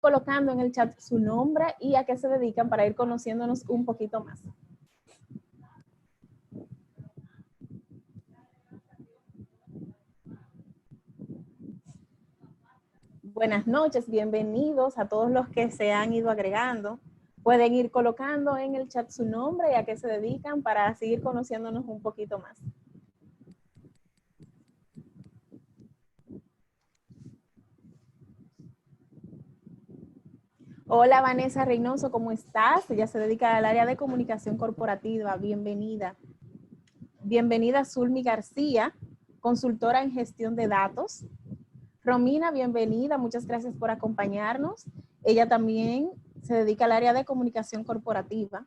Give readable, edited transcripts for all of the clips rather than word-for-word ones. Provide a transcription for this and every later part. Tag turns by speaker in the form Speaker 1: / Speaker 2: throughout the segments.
Speaker 1: colocando en el chat su nombre y a qué se dedican para ir conociéndonos un poquito más. Buenas noches, bienvenidos a todos los que se han ido agregando. Pueden ir colocando en el chat su nombre y a qué se dedican para seguir conociéndonos un poquito más. Hola Vanessa Reynoso, ¿cómo estás? Ella se dedica al área de comunicación corporativa. Bienvenida. Bienvenida Zulmi García, consultora en gestión de datos. Romina, bienvenida. Muchas gracias por acompañarnos. Ella también se dedica al área de comunicación corporativa.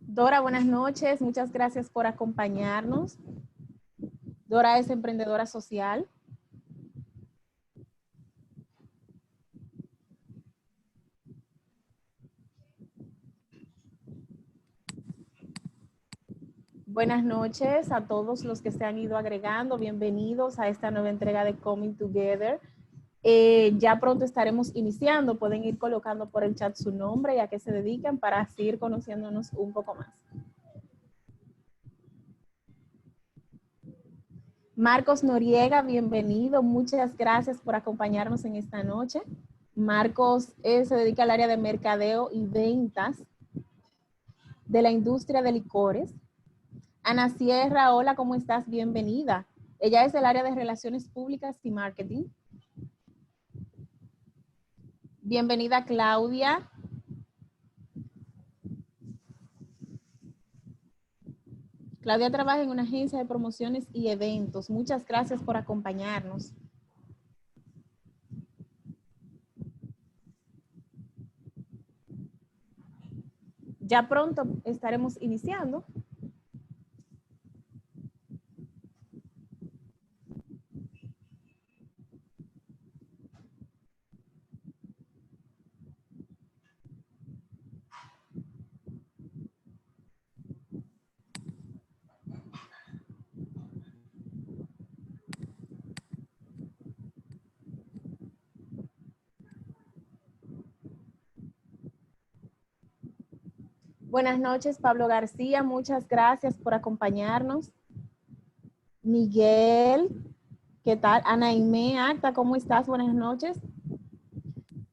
Speaker 1: Dora, buenas noches. Muchas gracias por acompañarnos. Dora es emprendedora social. Buenas noches a todos los que se han ido agregando. Bienvenidos a esta nueva entrega de Coming Together. Ya pronto estaremos iniciando. Pueden ir colocando por el chat su nombre y a qué se dedican para seguir conociéndonos un poco más. Marcos Noriega, bienvenido. Muchas gracias por acompañarnos en esta noche. Marcos se dedica al área de mercadeo y ventas de la industria de licores. Ana Sierra, hola, ¿cómo estás? Bienvenida. Ella es del área de relaciones públicas y marketing. Bienvenida, Claudia. Claudia trabaja en una agencia de promociones y eventos. Muchas gracias por acompañarnos. Ya pronto estaremos iniciando. Buenas noches, Pablo García. Muchas gracias por acompañarnos. Miguel, ¿qué tal? Anaime Acta, ¿cómo estás? Buenas noches.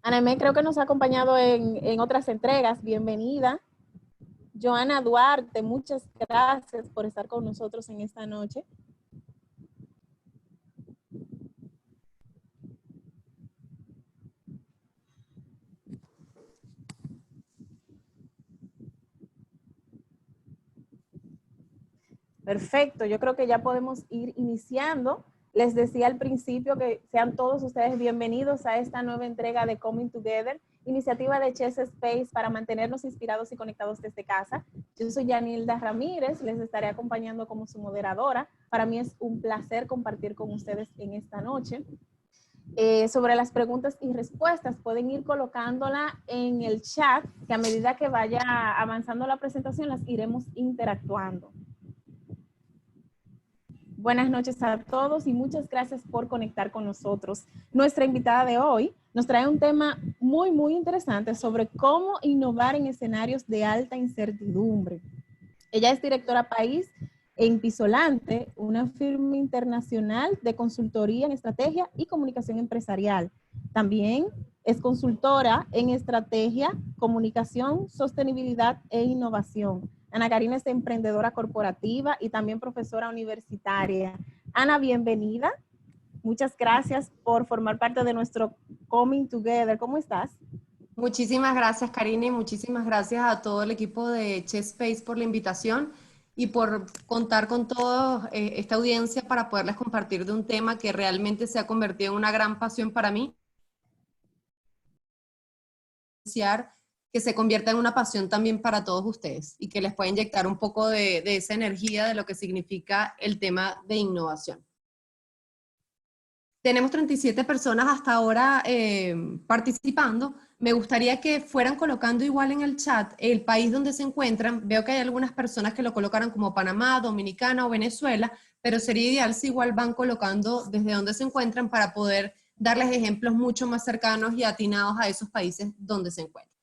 Speaker 1: Anaime creo que nos ha acompañado en otras entregas. Bienvenida. Joana Duarte, muchas gracias por estar con nosotros en esta noche. Perfecto, yo creo que ya podemos ir iniciando. Les decía al principio que sean todos ustedes bienvenidos a esta nueva entrega de Coming Together, iniciativa de Chess Space para mantenernos inspirados y conectados desde casa. Yo soy Yanilda Ramírez, les estaré acompañando como su moderadora. Para mí es un placer compartir con ustedes en esta noche. Sobre las preguntas y respuestas, pueden ir colocándola en el chat, que a medida que vaya avanzando la presentación las iremos interactuando. Buenas noches a todos y muchas gracias por conectar con nosotros. Nuestra invitada de hoy nos trae un tema muy interesante sobre cómo innovar en escenarios de alta incertidumbre. Ella es directora país en Pisolante, una firma internacional de consultoría en estrategia y comunicación empresarial. También es consultora en estrategia, comunicación, sostenibilidad e innovación. Ana Karina es emprendedora corporativa y también profesora universitaria. Ana, bienvenida. Muchas gracias por formar parte de nuestro Coming Together. ¿Cómo estás?
Speaker 2: Muchísimas gracias, Karina, y muchísimas gracias a todo el equipo de Chess Space por la invitación y por contar con toda esta audiencia para poderles compartir de un tema que realmente se ha convertido en una gran pasión para mí. Que se convierta en una pasión también para todos ustedes y que les pueda inyectar un poco de esa energía de lo que significa el tema de innovación. Tenemos 37 personas hasta ahora participando. Me gustaría que fueran colocando igual en el chat el país donde se encuentran. Veo que hay algunas personas que lo colocaron como Panamá, Dominicana o Venezuela, pero sería ideal si igual van colocando desde donde se encuentran para poder darles ejemplos mucho más cercanos y atinados a esos países donde se encuentran.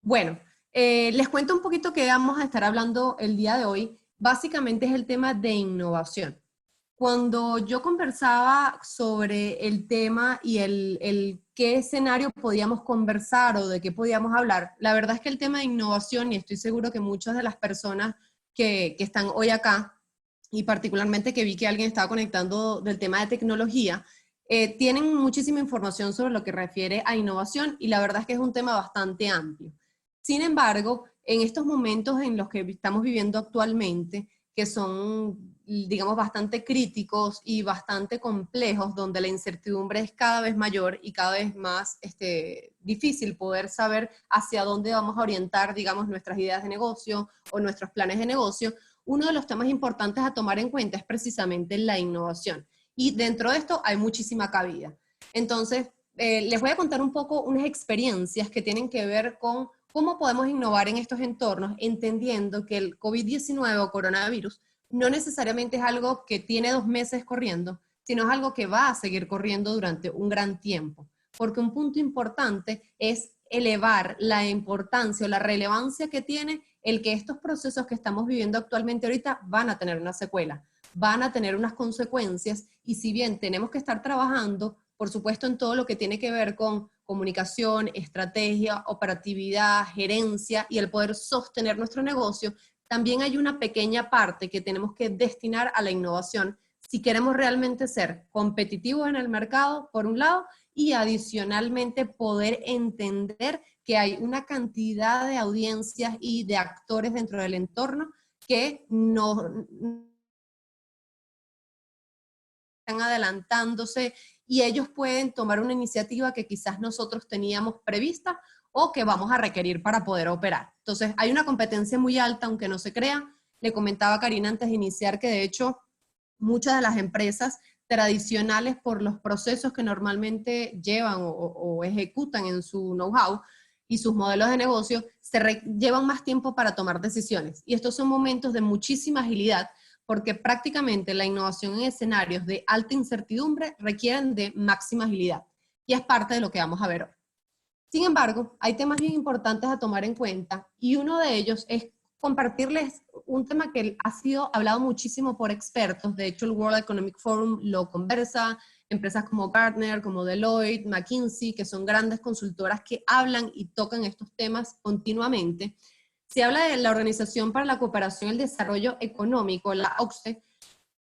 Speaker 2: Bueno, les cuento un poquito que vamos a estar hablando el día de hoy. Básicamente es el tema de innovación. Cuando yo conversaba sobre el tema y el qué escenario podíamos conversar o de qué podíamos hablar, la verdad es que el tema de innovación, y estoy seguro que muchas de las personas que están hoy acá, y particularmente que vi que alguien estaba conectando del tema de tecnología, tienen muchísima información sobre lo que refiere a innovación y la verdad es que es un tema bastante amplio. Sin embargo, en estos momentos en los que estamos viviendo actualmente, que son, digamos, bastante críticos y bastante complejos, donde la incertidumbre es cada vez mayor y cada vez más difícil poder saber hacia dónde vamos a orientar, digamos, nuestras ideas de negocio o nuestros planes de negocio, uno de los temas importantes a tomar en cuenta es precisamente la innovación. Y dentro de esto hay muchísima cabida. Entonces, les voy a contar un poco unas experiencias que tienen que ver con cómo podemos innovar en estos entornos, entendiendo que el COVID-19 o coronavirus no necesariamente es algo que tiene 2 meses corriendo, sino es algo que va a seguir corriendo durante un gran tiempo. Porque un punto importante es elevar la importancia o la relevancia que tiene el que estos procesos que estamos viviendo actualmente ahorita van a tener una secuela, van a tener unas consecuencias, y si bien tenemos que estar trabajando, por supuesto, en todo lo que tiene que ver con comunicación, estrategia, operatividad, gerencia y el poder sostener nuestro negocio, también hay una pequeña parte que tenemos que destinar a la innovación si queremos realmente ser competitivos en el mercado, por un lado, y adicionalmente poder entender que hay una cantidad de audiencias y de actores dentro del entorno que no están adelantándose y ellos pueden tomar una iniciativa que quizás nosotros teníamos prevista o que vamos a requerir para poder operar. Entonces, hay una competencia muy alta, aunque no se crea. Le comentaba a Karina antes de iniciar que de hecho muchas de las empresas tradicionales, por los procesos que normalmente llevan o ejecutan en su know-how y sus modelos de negocio, llevan más tiempo para tomar decisiones. Y estos son momentos de muchísima agilidad, porque prácticamente la innovación en escenarios de alta incertidumbre requieren de máxima agilidad. Y es parte de lo que vamos a ver hoy. Sin embargo, hay temas bien importantes a tomar en cuenta y uno de ellos es compartirles un tema que ha sido hablado muchísimo por expertos. De hecho, el World Economic Forum lo conversa, empresas como Gartner, como Deloitte, McKinsey, que son grandes consultoras que hablan y tocan estos temas continuamente. Se habla de la Organización para la Cooperación y el Desarrollo Económico, la OCDE,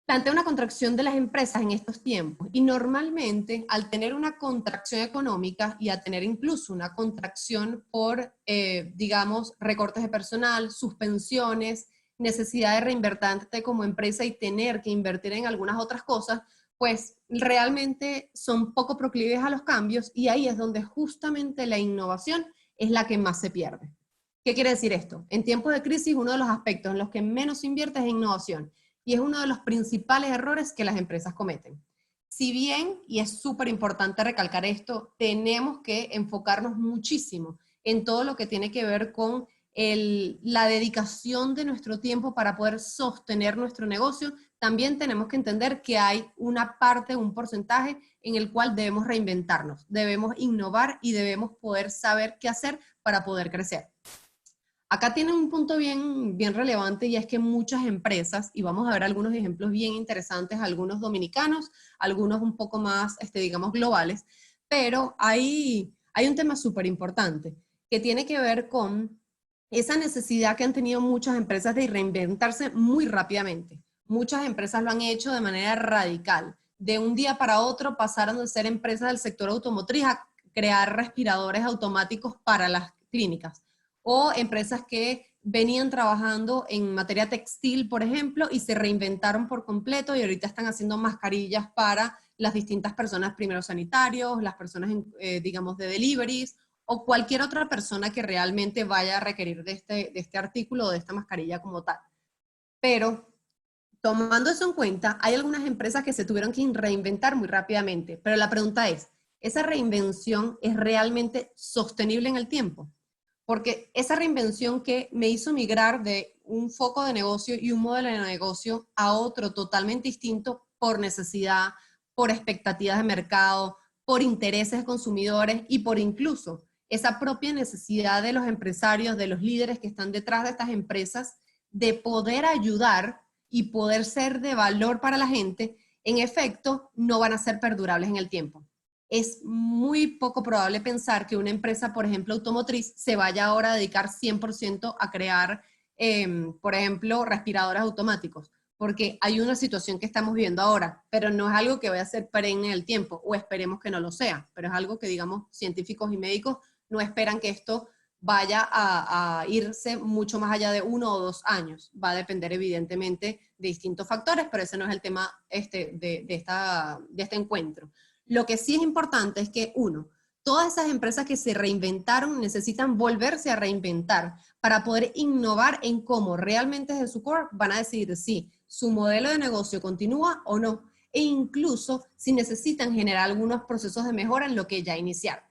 Speaker 2: plantea una contracción de las empresas en estos tiempos y normalmente al tener una contracción económica y a tener incluso una contracción por, digamos, recortes de personal, suspensiones, necesidad de reinvertirte como empresa y tener que invertir en algunas otras cosas, pues realmente son poco proclives a los cambios y ahí es donde justamente la innovación es la que más se pierde. ¿Qué quiere decir esto? En tiempos de crisis uno de los aspectos en los que menos se invierte es innovación. Y es uno de los principales errores que las empresas cometen. Si bien, y es súper importante recalcar esto, tenemos que enfocarnos muchísimo en todo lo que tiene que ver con la dedicación de nuestro tiempo para poder sostener nuestro negocio, también tenemos que entender que hay una parte, un porcentaje en el cual debemos reinventarnos, debemos innovar y debemos poder saber qué hacer para poder crecer. Acá tienen un punto bien relevante y es que muchas empresas, y vamos a ver algunos ejemplos bien interesantes, algunos dominicanos, algunos un poco más, digamos, globales, pero hay un tema súper importante que tiene que ver con esa necesidad que han tenido muchas empresas de reinventarse muy rápidamente. Muchas empresas lo han hecho de manera radical. De un día para otro pasaron de ser empresas del sector automotriz a crear respiradores automáticos para las clínicas, o empresas que venían trabajando en materia textil, por ejemplo, y se reinventaron por completo y ahorita están haciendo mascarillas para las distintas personas, primeros sanitarios, las personas, digamos, de deliveries, o cualquier otra persona que realmente vaya a requerir de este artículo o de esta mascarilla como tal. Pero tomando eso en cuenta, hay algunas empresas que se tuvieron que reinventar muy rápidamente, pero la pregunta es, ¿esa reinvención es realmente sostenible en el tiempo? Porque esa reinvención que me hizo migrar de un foco de negocio y un modelo de negocio a otro totalmente distinto por necesidad, por expectativas de mercado, por intereses de consumidores y por incluso esa propia necesidad de los empresarios, de los líderes que están detrás de estas empresas, de poder ayudar y poder ser de valor para la gente, en efecto, no van a ser perdurables en el tiempo. Es muy poco probable pensar que una empresa, por ejemplo, automotriz, se vaya ahora a dedicar 100% a crear, por ejemplo, respiradores automáticos, porque hay una situación que estamos viviendo ahora, pero no es algo que vaya a ser perenne en el tiempo, o esperemos que no lo sea, pero es algo que, digamos, científicos y médicos no esperan que esto vaya a irse mucho más allá de 1 o 2 años. Va a depender evidentemente de distintos factores, pero ese no es el tema de este encuentro. Lo que sí es importante es que, uno, todas esas empresas que se reinventaron necesitan volverse a reinventar para poder innovar en cómo realmente desde su core van a decidir si su modelo de negocio continúa o no, e incluso si necesitan generar algunos procesos de mejora en lo que ya iniciaron.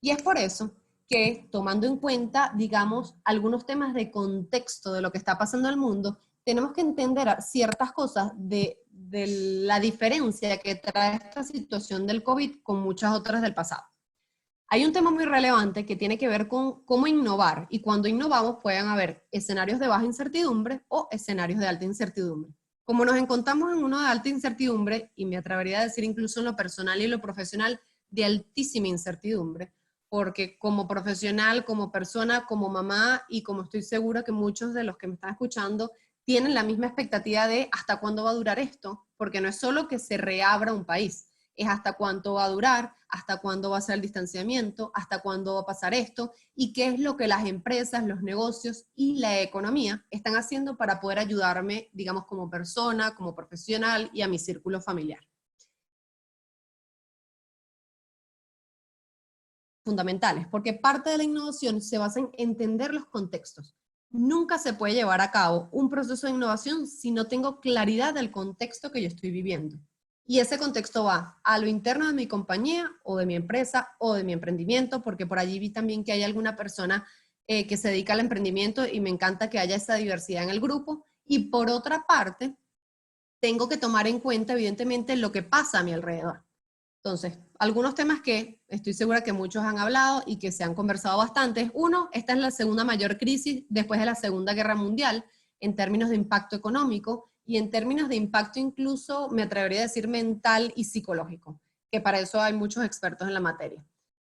Speaker 2: Y es por eso que, tomando en cuenta, digamos, algunos temas de contexto de lo que está pasando en el mundo, tenemos que entender ciertas cosas de la diferencia que trae esta situación del COVID con muchas otras del pasado. Hay un tema muy relevante que tiene que ver con cómo innovar, y cuando innovamos pueden haber escenarios de baja incertidumbre o escenarios de alta incertidumbre. Como nos encontramos en uno de alta incertidumbre, y me atrevería a decir incluso en lo personal y en lo profesional, de altísima incertidumbre, porque como profesional, como persona, como mamá, y como estoy segura que muchos de los que me están escuchando tienen la misma expectativa de hasta cuándo va a durar esto, porque no es solo que se reabra un país, es hasta cuánto va a durar, hasta cuándo va a ser el distanciamiento, hasta cuándo va a pasar esto, y qué es lo que las empresas, los negocios y la economía están haciendo para poder ayudarme, digamos, como persona, como profesional y a mi círculo familiar. Fundamentales, porque parte de la innovación se basa en entender los contextos. Nunca se puede llevar a cabo un proceso de innovación si no tengo claridad del contexto que yo estoy viviendo. Y ese contexto va a lo interno de mi compañía o de mi empresa o de mi emprendimiento, porque por allí vi también que hay alguna persona que se dedica al emprendimiento y me encanta que haya esa diversidad en el grupo. Y por otra parte, tengo que tomar en cuenta evidentemente lo que pasa a mi alrededor. Entonces, algunos temas que estoy segura que muchos han hablado y que se han conversado bastante. Uno, esta es la segunda mayor crisis después de la Segunda Guerra Mundial en términos de impacto económico y en términos de impacto incluso, me atrevería a decir, mental y psicológico, que para eso hay muchos expertos en la materia.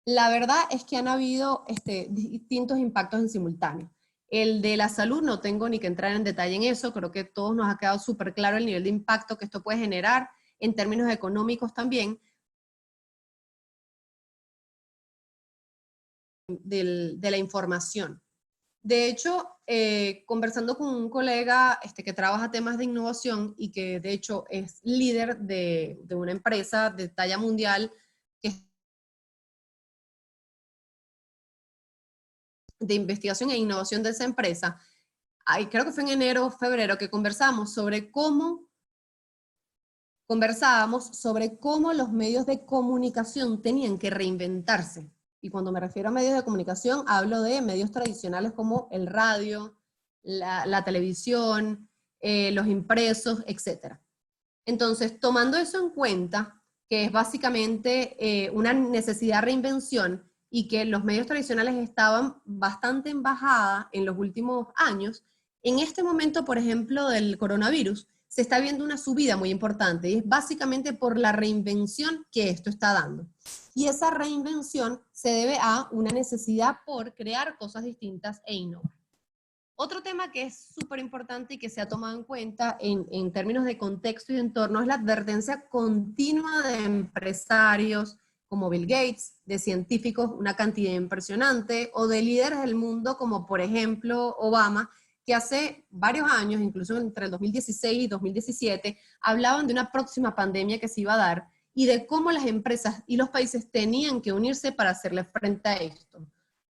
Speaker 2: La verdad es que han habido distintos impactos en simultáneo. El de la salud, no tengo ni que entrar en detalle en eso, creo que a todos nos ha quedado súper claro el nivel de impacto que esto puede generar en términos económicos también, de la información. De hecho, conversando con un colega que trabaja temas de innovación y que de hecho es líder de una empresa de talla mundial que de investigación e innovación de esa empresa, creo que fue en enero o febrero que conversábamos sobre cómo los medios de comunicación tenían que reinventarse. Y cuando me refiero a medios de comunicación, hablo de medios tradicionales como el radio, la televisión, los impresos, etc. Entonces, tomando eso en cuenta, que es básicamente una necesidad de reinvención y que los medios tradicionales estaban bastante en bajada en los últimos años, en este momento, por ejemplo, del coronavirus, se está viendo una subida muy importante y es básicamente por la reinvención que esto está dando. Y esa reinvención se debe a una necesidad por crear cosas distintas e innovar. Otro tema que es súper importante y que se ha tomado en cuenta en términos de contexto y entorno es la advertencia continua de empresarios como Bill Gates, de científicos, una cantidad impresionante, o de líderes del mundo como por ejemplo Obama, que hace varios años, incluso entre el 2016 y 2017, hablaban de una próxima pandemia que se iba a dar y de cómo las empresas y los países tenían que unirse para hacerle frente a esto,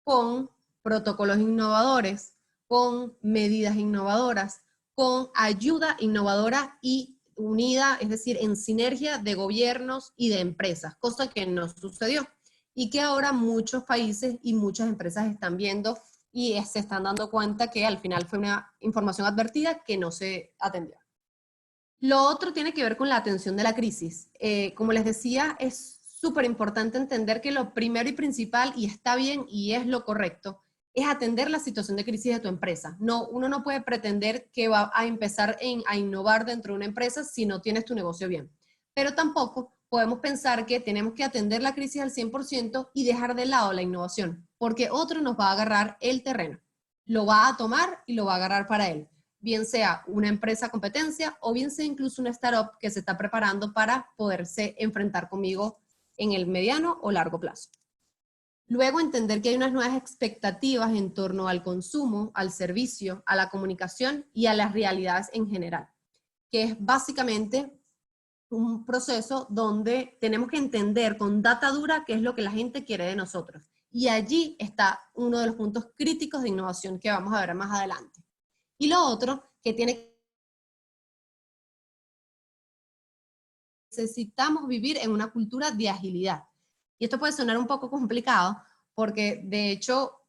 Speaker 2: con protocolos innovadores, con medidas innovadoras, con ayuda innovadora y unida, es decir, en sinergia de gobiernos y de empresas, cosa que no sucedió y que ahora muchos países y muchas empresas están viendo y se están dando cuenta que al final fue una información advertida que no se atendió. Lo otro tiene que ver con la atención de la crisis. Como les decía, es súper importante entender que lo primero y principal, y está bien y es lo correcto, es atender la situación de crisis de tu empresa. No, uno no puede pretender que va a empezar a innovar dentro de una empresa si no tienes tu negocio bien. Pero tampoco podemos pensar que tenemos que atender la crisis al 100% y dejar de lado la innovación, porque otro nos va a agarrar el terreno. Lo va a tomar y lo va a agarrar para él, bien sea una empresa competencia o bien sea incluso una startup que se está preparando para poderse enfrentar conmigo en el mediano o largo plazo. Luego, entender que hay unas nuevas expectativas en torno al consumo, al servicio, a la comunicación y a las realidades en general, que es básicamente un proceso donde tenemos que entender con data dura qué es lo que la gente quiere de nosotros. Y allí está uno de los puntos críticos de innovación que vamos a ver más adelante. Y lo otro que necesitamos vivir en una cultura de agilidad. Y esto puede sonar un poco complicado porque de hecho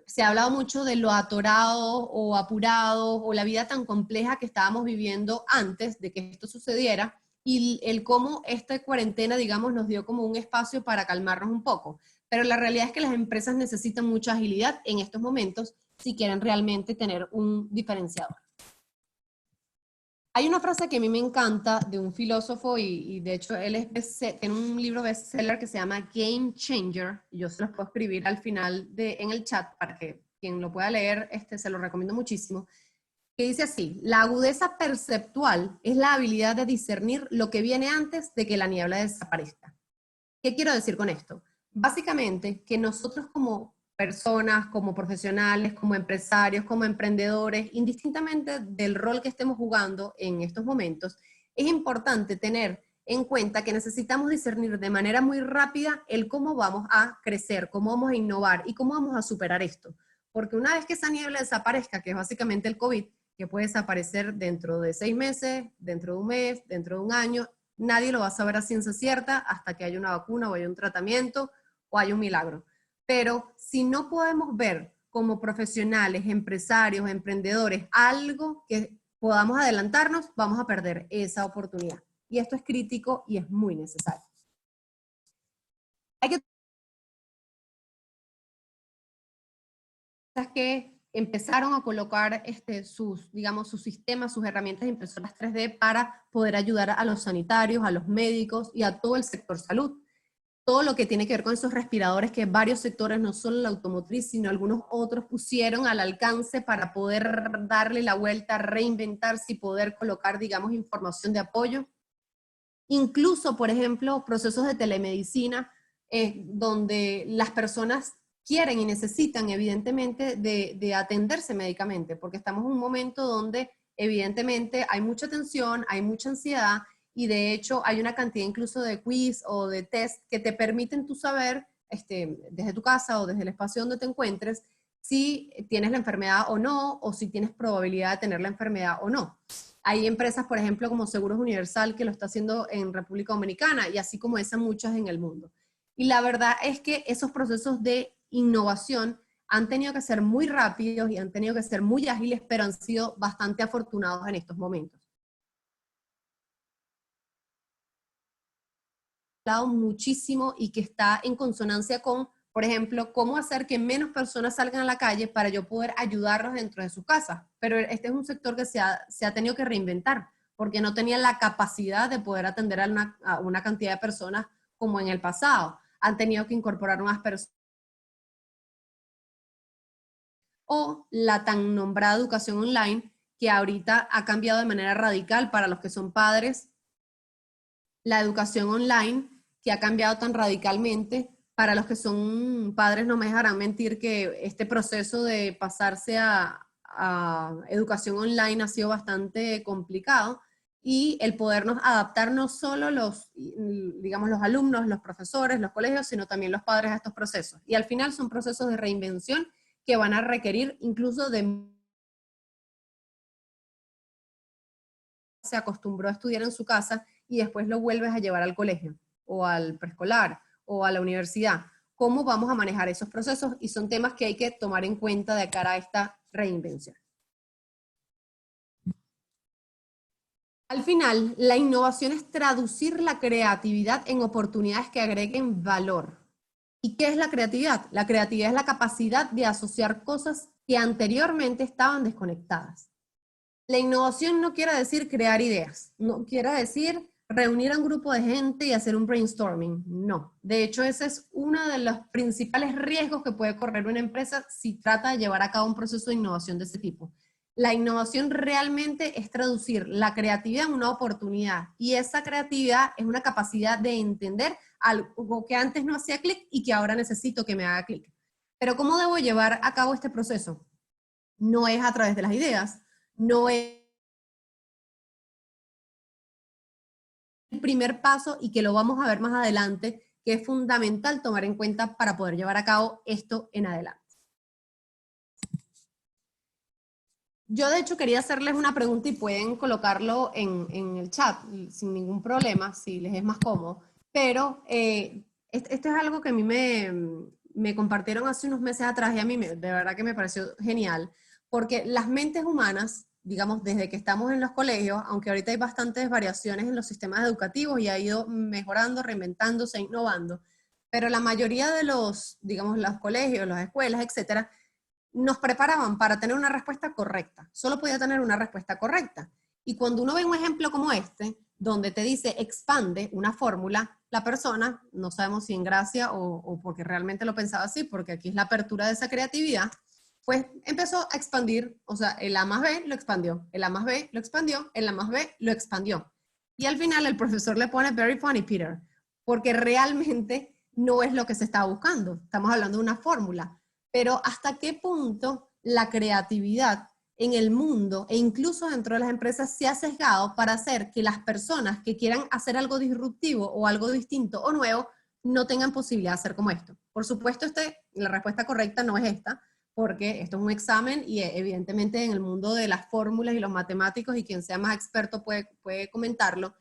Speaker 2: se ha hablado mucho de lo atorado o apurado o la vida tan compleja que estábamos viviendo antes de que esto sucediera y el cómo esta cuarentena, digamos, nos dio como un espacio para calmarnos un poco. Pero la realidad es que las empresas necesitan mucha agilidad en estos momentos si quieren realmente tener un diferenciador. Hay una frase que a mí me encanta de un filósofo y de hecho él tiene un libro bestseller que se llama Game Changer. Yo se los puedo escribir al final en el chat para que quien lo pueda leer se lo recomiendo muchísimo. Que dice así: la agudeza perceptual es la habilidad de discernir lo que viene antes de que la niebla desaparezca. ¿Qué quiero decir con esto? Básicamente que nosotros como personas, como profesionales, como empresarios, como emprendedores, indistintamente del rol que estemos jugando en estos momentos, es importante tener en cuenta que necesitamos discernir de manera muy rápida el cómo vamos a crecer, cómo vamos a innovar y cómo vamos a superar esto. Porque una vez que esa niebla desaparezca, que es básicamente el COVID, que puede desaparecer dentro de 6 meses, dentro de un mes, dentro de un año, nadie lo va a saber a ciencia cierta hasta que haya una vacuna o haya un tratamiento o haya un milagro. Pero si no podemos ver como profesionales, empresarios, emprendedores, algo que podamos adelantarnos, vamos a perder esa oportunidad. Y esto es crítico y es muy necesario. Hay que empezaron a colocar sus sistemas, sus herramientas de impresoras 3D para poder ayudar a los sanitarios, a los médicos y a todo el sector salud. Todo lo que tiene que ver con esos respiradores que varios sectores, no solo la automotriz, sino algunos otros pusieron al alcance para poder darle la vuelta, reinventarse y poder colocar, digamos, información de apoyo. Incluso, por ejemplo, procesos de telemedicina, donde las personas quieren y necesitan evidentemente de atenderse médicamente, porque estamos en un momento donde evidentemente hay mucha tensión, hay mucha ansiedad y de hecho hay una cantidad incluso de quiz o de test que te permiten tú saber desde tu casa o desde el espacio donde te encuentres si tienes la enfermedad o no, o si tienes probabilidad de tener la enfermedad o no. Hay empresas, por ejemplo, como Seguros Universal, que lo está haciendo en República Dominicana, y así como esas muchas en el mundo. Y la verdad es que esos procesos de innovación han tenido que ser muy rápidos y han tenido que ser muy ágiles, pero han sido bastante afortunados en estos momentos. Muchísimo y que está en consonancia con, por ejemplo, cómo hacer que menos personas salgan a la calle para yo poder ayudarlos dentro de sus casas. Pero este es un sector que se ha tenido que reinventar porque no tenía la capacidad de poder atender a una cantidad de personas como en el pasado. Han tenido que incorporar más personas. O la tan nombrada educación online, que ahorita ha cambiado de manera radical para los que son padres. La educación online, que ha cambiado tan radicalmente. Para los que son padres no me dejarán mentir que este proceso de pasarse a educación online ha sido bastante complicado y el podernos adaptar no solo los alumnos, los profesores, los colegios, sino también los padres a estos procesos. Y al final son procesos de reinvención que van a requerir incluso de se acostumbró a estudiar en su casa y después lo vuelves a llevar al colegio o al preescolar o a la universidad. ¿Cómo vamos a manejar esos procesos? Y son temas que hay que tomar en cuenta de cara a esta reinvención. Al final, la innovación es traducir la creatividad en oportunidades que agreguen valor. ¿Y qué es la creatividad? La creatividad es la capacidad de asociar cosas que anteriormente estaban desconectadas. La innovación no quiere decir crear ideas, no quiere decir reunir a un grupo de gente y hacer un brainstorming, no. De hecho, ese es uno de los principales riesgos que puede correr una empresa si trata de llevar a cabo un proceso de innovación de ese tipo. La innovación realmente es traducir la creatividad en una oportunidad, y esa creatividad es una capacidad de entender algo que antes no hacía clic y que ahora necesito que me haga clic. Pero ¿cómo debo llevar a cabo este proceso? No es a través de las ideas, no es el primer paso, y que lo vamos a ver más adelante, que es fundamental tomar en cuenta para poder llevar a cabo esto en adelante. Yo de hecho quería hacerles una pregunta y pueden colocarlo en el chat sin ningún problema, si les es más cómodo, pero esto es algo que a mí me compartieron hace unos meses atrás y a mí de verdad que me pareció genial, porque las mentes humanas, digamos, desde que estamos en los colegios, aunque ahorita hay bastantes variaciones en los sistemas educativos y ha ido mejorando, reinventándose, innovando, pero la mayoría de los, digamos, los colegios, las escuelas, etcétera, nos preparaban para tener una respuesta correcta. Solo podía tener una respuesta correcta. Y cuando uno ve un ejemplo como este, donde te dice expande una fórmula, la persona, no sabemos si en gracia o porque realmente lo pensaba así, porque aquí es la apertura de esa creatividad, pues empezó a expandir, o sea, el A más B lo expandió, el A más B lo expandió, el A más B lo expandió. Y al final el profesor le pone very funny, Peter, porque realmente no es lo que se estaba buscando. Estamos hablando de una fórmula. Pero ¿hasta qué punto la creatividad en el mundo e incluso dentro de las empresas se ha sesgado para hacer que las personas que quieran hacer algo disruptivo o algo distinto o nuevo no tengan posibilidad de hacer como esto? Por supuesto, la respuesta correcta no es esta, porque esto es un examen y evidentemente en el mundo de las fórmulas y los matemáticos, y quien sea más experto puede comentarlo.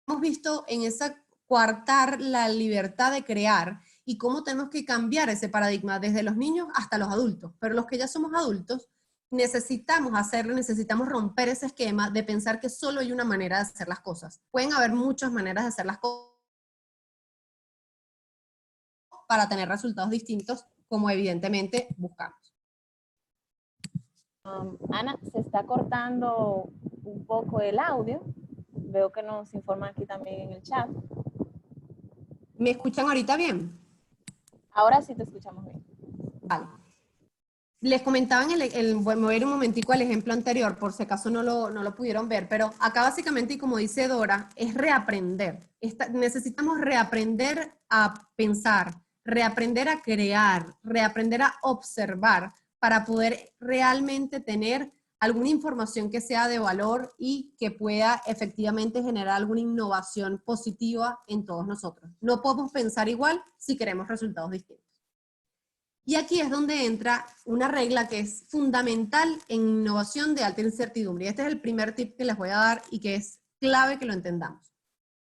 Speaker 2: Hemos visto en esa coartar la libertad de crear y cómo tenemos que cambiar ese paradigma desde los niños hasta los adultos. Pero los que ya somos adultos necesitamos hacerlo, necesitamos romper ese esquema de pensar que solo hay una manera de hacer las cosas. Pueden haber muchas maneras de hacer las cosas para tener resultados distintos, como evidentemente buscamos.
Speaker 1: Ana, se está cortando un poco el audio. Veo que nos informan aquí también en el chat.
Speaker 2: ¿Me escuchan ahorita bien?
Speaker 1: Ahora sí te escuchamos bien.
Speaker 2: Vale. Les comentaba me voy a ir un momentico al ejemplo anterior, por si acaso no lo pudieron ver, pero acá básicamente, y como dice Dora, es reaprender. Necesitamos reaprender a pensar, reaprender a crear, reaprender a observar para poder realmente tener alguna información que sea de valor y que pueda efectivamente generar alguna innovación positiva en todos nosotros. No podemos pensar igual si queremos resultados distintos. Y aquí es donde entra una regla que es fundamental en innovación de alta incertidumbre. Y este es el primer tip que les voy a dar y que es clave que lo entendamos,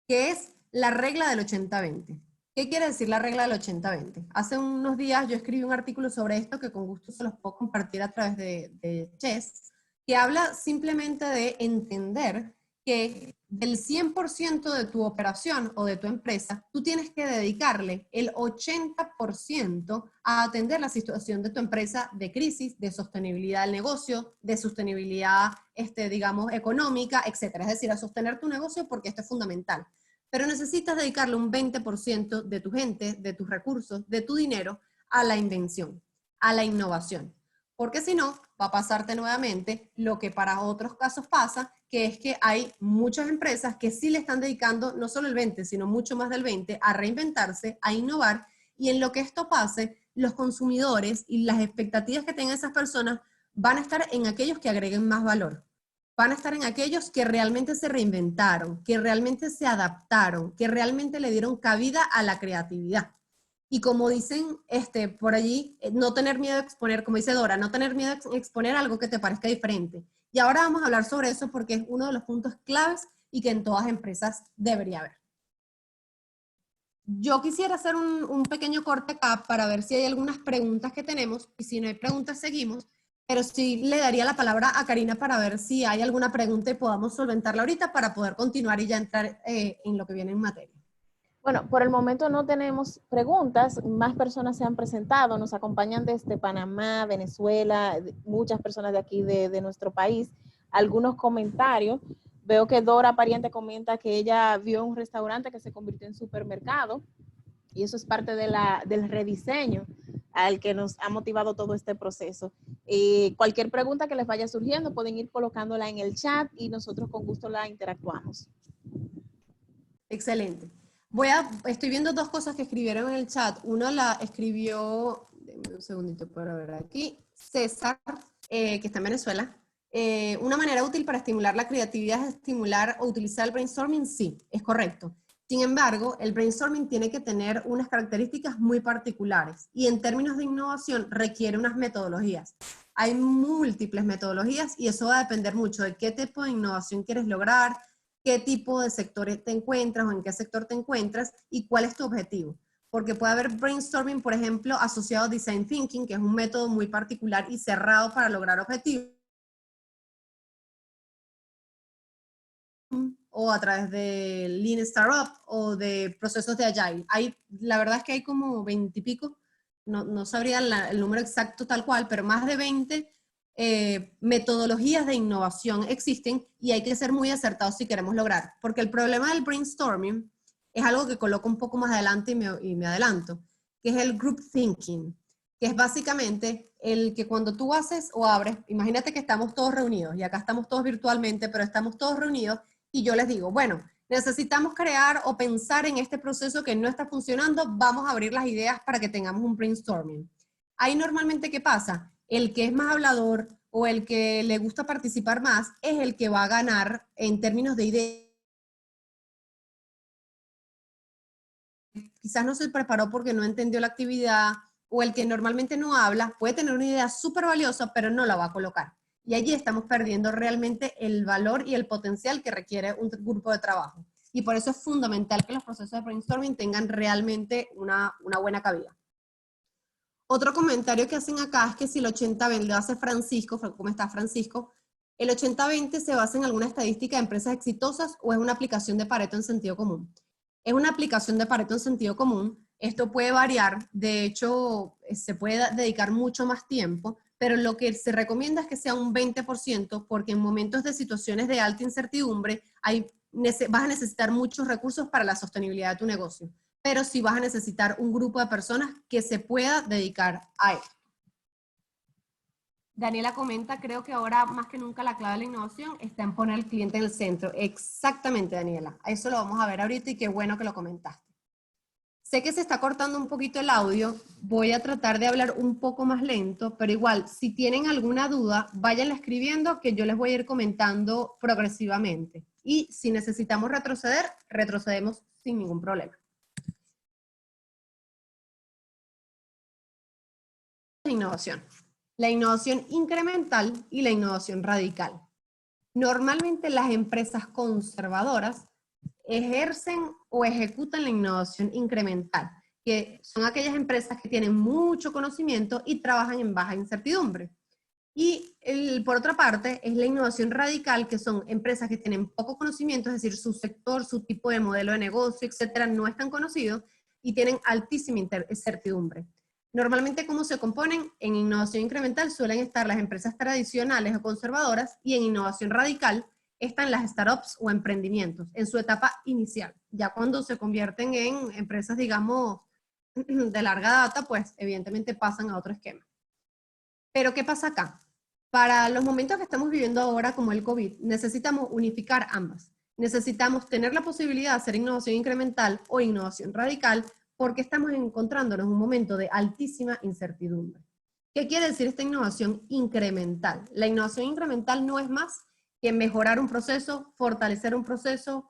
Speaker 2: que es la regla del 80-20. ¿Qué quiere decir la regla del 80-20? Hace unos días yo escribí un artículo sobre esto que con gusto se los puedo compartir a través de Chess, que habla simplemente de entender que del 100% de tu operación o de tu empresa, tú tienes que dedicarle el 80% a atender la situación de tu empresa de crisis, de sostenibilidad del negocio, de sostenibilidad, digamos, económica, etc. Es decir, a sostener tu negocio, porque esto es fundamental. Pero necesitas dedicarle un 20% de tu gente, de tus recursos, de tu dinero a la invención, a la innovación. Porque si no, va a pasarte nuevamente lo que para otros casos pasa, que es que hay muchas empresas que sí le están dedicando no solo el 20, sino mucho más del 20 a reinventarse, a innovar, y en lo que esto pase, los consumidores y las expectativas que tengan esas personas van a estar en aquellos que agreguen más valor. Van a estar en aquellos que realmente se reinventaron, que realmente se adaptaron, que realmente le dieron cabida a la creatividad. Y como dicen por allí, no tener miedo a exponer, como dice Dora, no tener miedo a exponer algo que te parezca diferente. Y ahora vamos a hablar sobre eso porque es uno de los puntos claves y que en todas empresas debería haber. Yo quisiera hacer un pequeño corte acá para ver si hay algunas preguntas que tenemos, y si no hay preguntas seguimos, pero sí le daría la palabra a Karina para ver si hay alguna pregunta y podamos solventarla ahorita para poder continuar y ya entrar en lo que viene en materia.
Speaker 1: Bueno, por el momento no tenemos preguntas, más personas se han presentado, nos acompañan desde Panamá, Venezuela, muchas personas de aquí de nuestro país, algunos comentarios. Veo que Dora Pariente comenta que ella vio un restaurante que se convirtió en supermercado y eso es parte del rediseño al que nos ha motivado todo este proceso. Cualquier pregunta que les vaya surgiendo pueden ir colocándola en el chat y nosotros con gusto la interactuamos.
Speaker 2: Excelente. Estoy viendo dos cosas que escribieron en el chat. Uno la escribió, denme un segundito para ver aquí, César, que está en Venezuela. Una manera útil para estimular la creatividad es estimular o utilizar el brainstorming. Sí, es correcto. Sin embargo, el brainstorming tiene que tener unas características muy particulares y en términos de innovación requiere unas metodologías. Hay múltiples metodologías y eso va a depender mucho de qué tipo de innovación quieres lograr, qué tipo de sector te encuentras o en qué sector te encuentras y cuál es tu objetivo. Porque puede haber brainstorming, por ejemplo, asociado a design thinking, que es un método muy particular y cerrado para lograr objetivos, o a través de Lean Startup o de procesos de Agile. La verdad es que hay como 20 y pico, no sabría el número exacto tal cual, pero más de 20 metodologías de innovación existen y hay que ser muy acertados si queremos lograr. Porque el problema del brainstorming es algo que coloco un poco más adelante y me adelanto, que es el group thinking, que es básicamente el que cuando tú haces o abres, imagínate que estamos todos reunidos y acá estamos todos virtualmente, pero estamos todos reunidos y yo les digo, bueno, necesitamos crear o pensar en este proceso que no está funcionando, vamos a abrir las ideas para que tengamos un brainstorming. Ahí normalmente, ¿qué pasa? El que es más hablador o el que le gusta participar más es el que va a ganar en términos de ideas. Quizás no se preparó porque no entendió la actividad, o el que normalmente no habla puede tener una idea súper valiosa, pero no la va a colocar. Y allí estamos perdiendo realmente el valor y el potencial que requiere un grupo de trabajo. Y por eso es fundamental que los procesos de brainstorming tengan realmente una buena cabida. Otro comentario que hacen acá es que si el 80-20 lo hace Francisco, ¿cómo está Francisco? ¿El 80-20 se basa en alguna estadística de empresas exitosas o es una aplicación de Pareto en sentido común? Es una aplicación de Pareto en sentido común. Esto puede variar, de hecho, se puede dedicar mucho más tiempo, pero lo que se recomienda es que sea un 20%, porque en momentos de situaciones de alta incertidumbre vas a necesitar muchos recursos para la sostenibilidad de tu negocio, pero sí vas a necesitar un grupo de personas que se pueda dedicar a esto. Daniela comenta, creo que ahora más que nunca la clave de la innovación está en poner al cliente en el centro. Exactamente, Daniela. Eso lo vamos a ver ahorita y qué bueno que lo comentaste. Sé que se está cortando un poquito el audio, voy a tratar de hablar un poco más lento, pero igual, si tienen alguna duda, váyanla escribiendo que yo les voy a ir comentando progresivamente. Y si necesitamos retroceder, retrocedemos sin ningún problema. Innovación. La innovación incremental y la innovación radical. Normalmente las empresas conservadoras ejercen o ejecutan la innovación incremental, que son aquellas empresas que tienen mucho conocimiento y trabajan en baja incertidumbre. Y por otra parte, es la innovación radical, que son empresas que tienen poco conocimiento, es decir, su sector, su tipo de modelo de negocio, etcétera, no es tan conocido y tienen altísima incertidumbre. Normalmente, ¿cómo se componen? En innovación incremental suelen estar las empresas tradicionales o conservadoras y en innovación radical están las startups o emprendimientos en su etapa inicial. Ya cuando se convierten en empresas, digamos, de larga data, pues evidentemente pasan a otro esquema. Pero ¿qué pasa acá? Para los momentos que estamos viviendo ahora, como el COVID, necesitamos unificar ambas. Necesitamos tener la posibilidad de hacer innovación incremental o innovación radical porque estamos encontrándonos en un momento de altísima incertidumbre. ¿Qué quiere decir esta innovación incremental? La innovación incremental no es más que mejorar un proceso, fortalecer un proceso,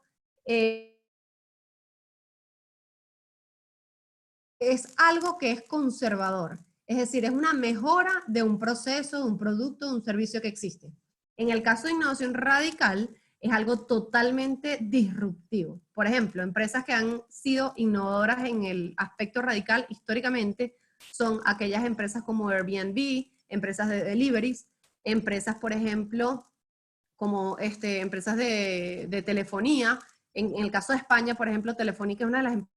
Speaker 2: es algo que es conservador. Es decir, es una mejora de un proceso, de un producto, de un servicio que existe. En el caso de innovación radical, es algo totalmente disruptivo. Por ejemplo, empresas que han sido innovadoras en el aspecto radical históricamente son aquellas empresas como Airbnb, empresas de deliveries, empresas, por ejemplo, como empresas de telefonía. En el caso de España, por ejemplo, Telefónica es una de las empresas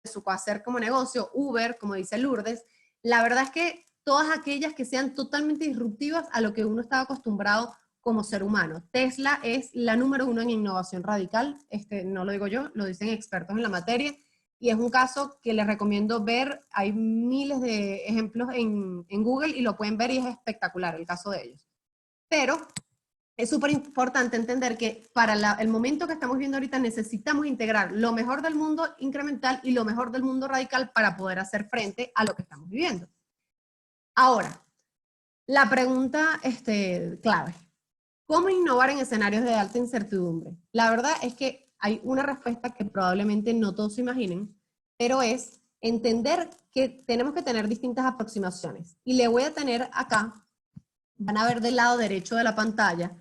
Speaker 2: de su hacer como negocio, Uber, como dice Lourdes. La verdad es que todas aquellas que sean totalmente disruptivas a lo que uno estaba acostumbrado como ser humano. Tesla es la número 1 en innovación radical, no lo digo yo, lo dicen expertos en la materia, y es un caso que les recomiendo ver. Hay miles de ejemplos en Google y lo pueden ver y es espectacular el caso de ellos. Pero es súper importante entender que para el momento que estamos viendo ahorita necesitamos integrar lo mejor del mundo incremental y lo mejor del mundo radical para poder hacer frente a lo que estamos viviendo. Ahora, la pregunta clave. ¿Cómo innovar en escenarios de alta incertidumbre? La verdad es que hay una respuesta que probablemente no todos se imaginen, pero es entender que tenemos que tener distintas aproximaciones. Y le voy a tener acá, van a ver del lado derecho de la pantalla,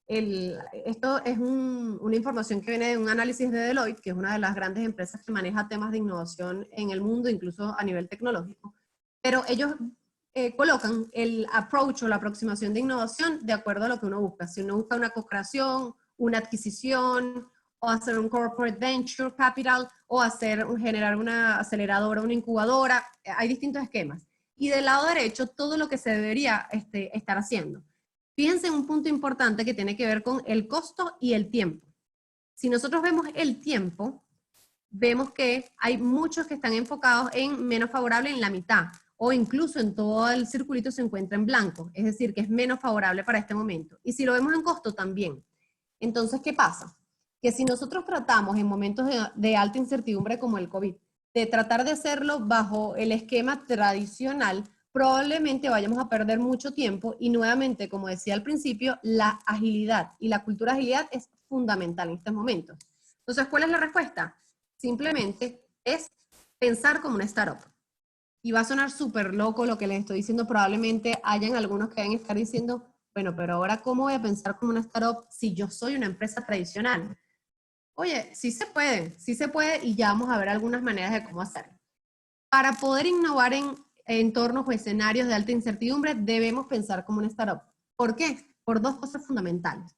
Speaker 2: esto es una información que viene de un análisis de Deloitte, que es una de las grandes empresas que maneja temas de innovación en el mundo, incluso a nivel tecnológico. Pero ellos colocan el approach o la aproximación de innovación de acuerdo a lo que uno busca. Si uno busca una co-creación, una adquisición, o hacer un corporate venture capital, o generar una aceleradora, una incubadora, hay distintos esquemas. Y del lado derecho, todo lo que se debería estar haciendo. Fíjense en un punto importante que tiene que ver con el costo y el tiempo. Si nosotros vemos el tiempo, vemos que hay muchos que están enfocados en menos favorable en la mitad, o incluso en todo el circulito se encuentra en blanco, es decir, que es menos favorable para este momento. Y si lo vemos en costo, también. Entonces, ¿qué pasa? Que si nosotros tratamos en momentos de alta incertidumbre como el COVID, de tratar de hacerlo bajo el esquema tradicional, probablemente vayamos a perder mucho tiempo y nuevamente, como decía al principio, la agilidad y la cultura de agilidad es fundamental en estos momentos. Entonces, ¿cuál es la respuesta? Simplemente es pensar como una startup. Y va a sonar súper loco lo que les estoy diciendo, probablemente hayan algunos que van a estar diciendo, bueno, pero ahora ¿cómo voy a pensar como una startup si yo soy una empresa tradicional? Oye, sí se puede y ya vamos a ver algunas maneras de cómo hacerlo. Para poder innovar en entornos o escenarios de alta incertidumbre, debemos pensar como una startup. ¿Por qué? Por dos cosas fundamentales.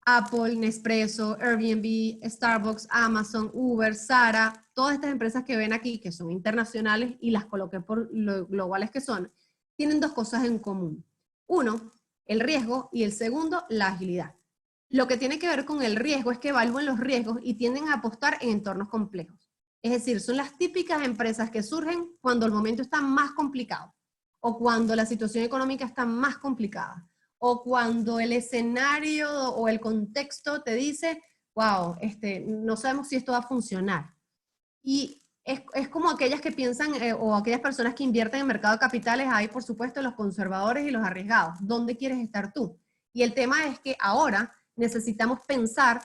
Speaker 2: Apple, Nespresso, Airbnb, Starbucks, Amazon, Uber, Zara, todas estas empresas que ven aquí, que son internacionales y las coloqué por lo globales que son, tienen dos cosas en común. Uno, el riesgo, y el segundo, la agilidad. Lo que tiene que ver con el riesgo es que evalúan los riesgos y tienden a apostar en entornos complejos. Es decir, son las típicas empresas que surgen cuando el momento está más complicado o cuando la situación económica está más complicada o cuando el escenario o el contexto te dice, wow, no sabemos si esto va a funcionar. Y es como aquellas que piensan, o aquellas personas que invierten en mercado de capitales, hay por supuesto los conservadores y los arriesgados. ¿Dónde quieres estar tú? Y el tema es que ahora necesitamos pensar,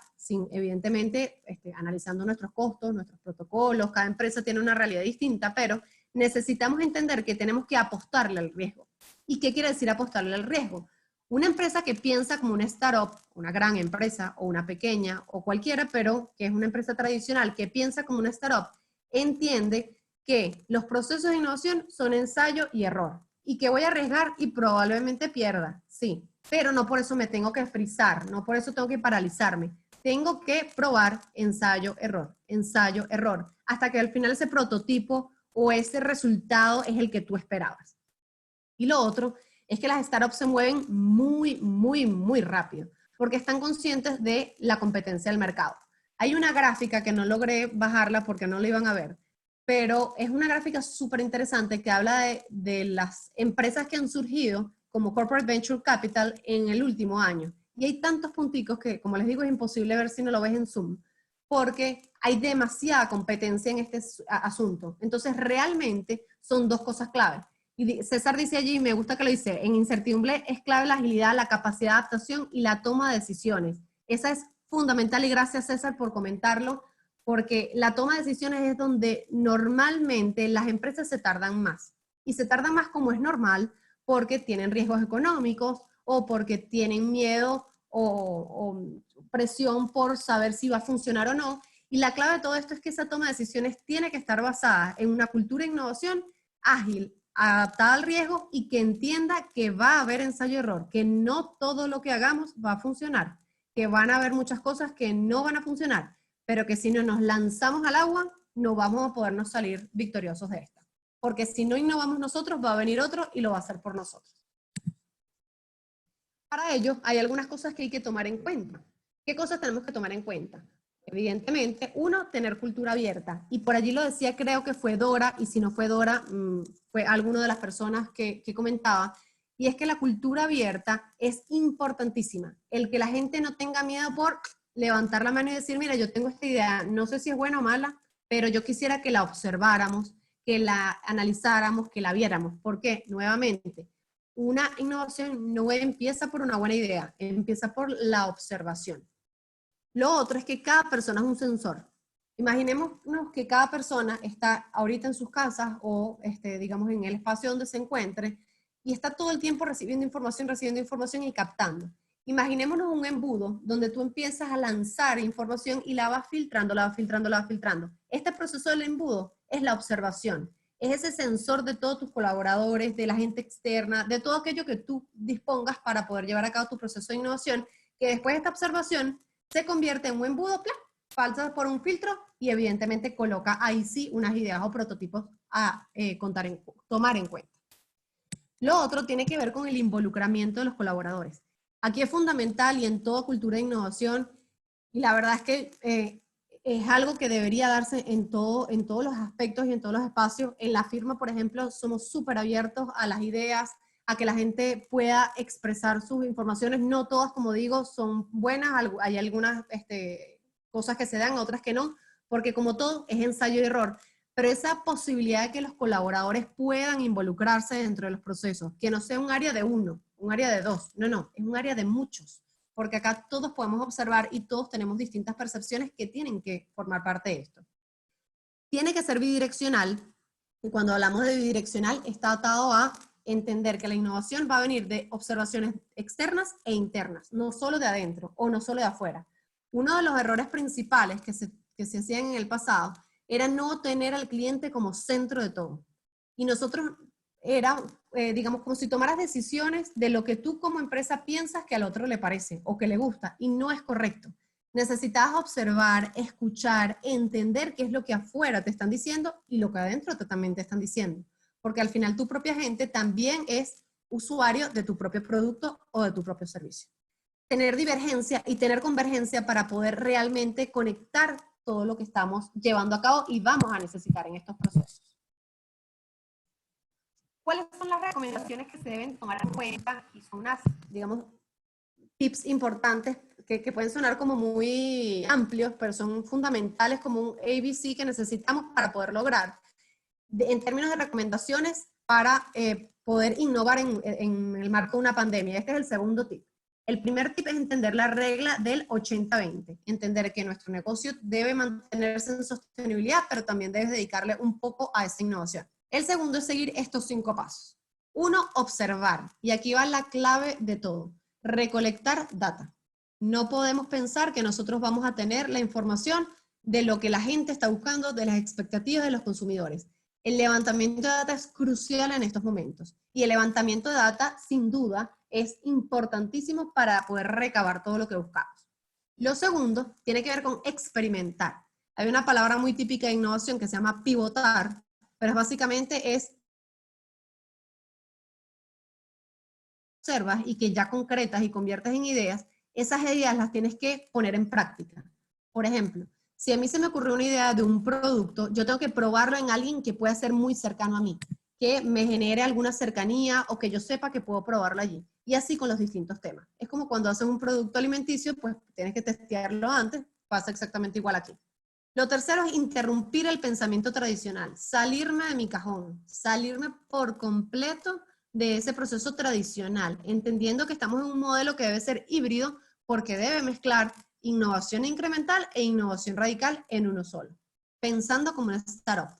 Speaker 2: evidentemente analizando nuestros costos, nuestros protocolos, cada empresa tiene una realidad distinta, pero necesitamos entender que tenemos que apostarle al riesgo. ¿Y qué quiere decir apostarle al riesgo? Una empresa que piensa como una startup, una gran empresa o una pequeña o cualquiera, pero que es una empresa tradicional que piensa como una startup, entiende que los procesos de innovación son ensayo y error y que voy a arriesgar y probablemente pierda, sí, pero no por eso me tengo que frizar, no por eso tengo que paralizarme. Tengo que probar ensayo, error, hasta que al final ese prototipo o ese resultado es el que tú esperabas. Y lo otro es que las startups se mueven muy rápido, porque están conscientes de la competencia del mercado. Hay una gráfica que no logré bajarla porque no la iban a ver, pero es una gráfica súper interesante que habla de las empresas que han surgido como Corporate Venture Capital en el último año. Y hay tantos punticos que, como les digo, es imposible ver si no lo ves en Zoom, porque hay demasiada competencia en este asunto. Entonces, realmente son dos cosas claves. Y César dice allí, y me gusta que lo dice, en incertidumbre es clave la agilidad, la capacidad de adaptación y la toma de decisiones. Esa es fundamental y gracias César por comentarlo, porque la toma de decisiones es donde normalmente las empresas se tardan más. Y se tardan más como es normal, porque tienen riesgos económicos o porque tienen miedo o presión por saber si va a funcionar o no. Y la clave de todo esto es que esa toma de decisiones tiene que estar basada en una cultura de innovación ágil, adaptada al riesgo y que entienda que va a haber ensayo-error, que no todo lo que hagamos va a funcionar, que van a haber muchas cosas que no van a funcionar, pero que si no nos lanzamos al agua, no vamos a podernos salir victoriosos de esta. Porque si no innovamos nosotros, va a venir otro y lo va a hacer por nosotros. Para ello, hay algunas cosas que hay que tomar en cuenta. ¿Qué cosas tenemos que tomar en cuenta? Evidentemente, uno, tener cultura abierta. Y por allí lo decía, creo que fue Dora, y si no fue Dora, fue alguna de las personas que comentaba, y es que la cultura abierta es importantísima. El que la gente no tenga miedo por levantar la mano y decir, mira, yo tengo esta idea, no sé si es buena o mala, pero yo quisiera que la observáramos, que la analizáramos, que la viéramos. ¿Por qué? Nuevamente, una innovación no empieza por una buena idea, empieza por la observación. Lo otro es que cada persona es un sensor. Imaginémonos que cada persona está ahorita en sus casas o digamos en el espacio donde se encuentre y está todo el tiempo recibiendo información y captando. Imaginémonos un embudo donde tú empiezas a lanzar información y la vas filtrando, la vas filtrando, la vas filtrando. Este proceso del embudo es la observación. Es ese sensor de todos tus colaboradores, de la gente externa, de todo aquello que tú dispongas para poder llevar a cabo tu proceso de innovación, que después de esta observación se convierte en un embudo, pasa por un filtro y evidentemente coloca ahí sí unas ideas o prototipos a tomar en cuenta. Lo otro tiene que ver con el involucramiento de los colaboradores. Aquí es fundamental y en toda cultura de innovación, y la verdad es que es algo que debería darse en todos los aspectos y en todos los espacios. En la firma, por ejemplo, somos súper abiertos a las ideas, a que la gente pueda expresar sus informaciones. No todas, como digo, son buenas, hay algunas cosas que se dan, otras que no, porque como todo es ensayo y error. Pero esa posibilidad de que los colaboradores puedan involucrarse dentro de los procesos, que no sea un área de uno, un área de dos, no, es un área de muchos, porque acá todos podemos observar y todos tenemos distintas percepciones que tienen que formar parte de esto. Tiene que ser bidireccional, y cuando hablamos de bidireccional está atado a entender que la innovación va a venir de observaciones externas e internas, no solo de adentro o no solo de afuera. Uno de los errores principales que se hacían en el pasado era no tener al cliente como centro de todo. Y nosotros era, digamos, como si tomaras decisiones de lo que tú como empresa piensas que al otro le parece o que le gusta, y no es correcto. Necesitas observar, escuchar, entender qué es lo que afuera te están diciendo y lo que adentro también te están diciendo. Porque al final tu propia gente también es usuario de tu propio producto o de tu propio servicio. Tener divergencia y tener convergencia para poder realmente conectar todo lo que estamos llevando a cabo y vamos a necesitar en estos procesos. ¿Cuáles son las recomendaciones que se deben tomar en cuenta? Y son unas, digamos, tips importantes que pueden sonar como muy amplios, pero son fundamentales como un ABC que necesitamos para poder lograr. En términos de recomendaciones para poder innovar en el marco de una pandemia. Este es el segundo tip. El primer tip es entender la regla del 80-20. Entender que nuestro negocio debe mantenerse en sostenibilidad, pero también debes dedicarle un poco a esa innovación. El segundo es seguir estos 5 pasos. 1, observar. Y aquí va la clave de todo. Recolectar data. No podemos pensar que nosotros vamos a tener la información de lo que la gente está buscando, de las expectativas de los consumidores. El levantamiento de data es crucial en estos momentos. Y el levantamiento de data, sin duda, es importantísimo para poder recabar todo lo que buscamos. Lo segundo tiene que ver con experimentar. Hay una palabra muy típica de innovación que se llama pivotar, pero básicamente es observas y que ya concretas y conviertes en ideas, esas ideas las tienes que poner en práctica. Por ejemplo, si a mí se me ocurrió una idea de un producto, yo tengo que probarlo en alguien que pueda ser muy cercano a mí, que me genere alguna cercanía o que yo sepa que puedo probarlo allí. Y así con los distintos temas. Es como cuando haces un producto alimenticio, pues tienes que testearlo antes, pasa exactamente igual aquí. Lo tercero es interrumpir el pensamiento tradicional, salirme de mi cajón, salirme por completo de ese proceso tradicional, entendiendo que estamos en un modelo que debe ser híbrido porque debe mezclar innovación incremental e innovación radical en uno solo, pensando como una startup.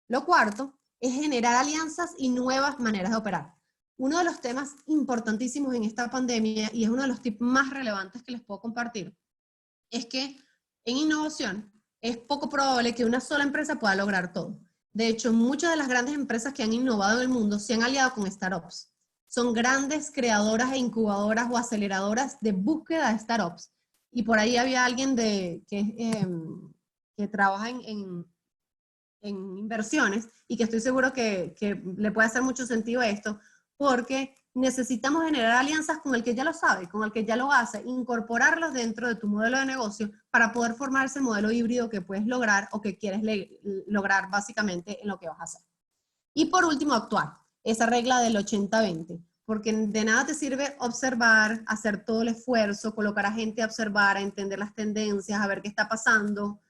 Speaker 2: Lo cuarto es generar alianzas y nuevas maneras de operar. Uno de los temas importantísimos en esta pandemia, y es uno de los tips más relevantes que les puedo compartir, es que en innovación es poco probable que una sola empresa pueda lograr todo. De hecho, muchas de las grandes empresas que han innovado en el mundo se han aliado con startups. Son grandes creadoras e incubadoras o aceleradoras de búsqueda de startups. Y por ahí había alguien que trabaja en inversiones y que estoy seguro que le puede hacer mucho sentido a esto, porque necesitamos generar alianzas con el que ya lo sabe, con el que ya lo hace, incorporarlos dentro de tu modelo de negocio para poder formar ese modelo híbrido que puedes lograr o que quieres lograr básicamente en lo que vas a hacer. Y por último, actuar. Esa regla del 80-20, porque de nada te sirve observar, hacer todo el esfuerzo, colocar a gente a observar, a entender las tendencias, a ver qué está pasando,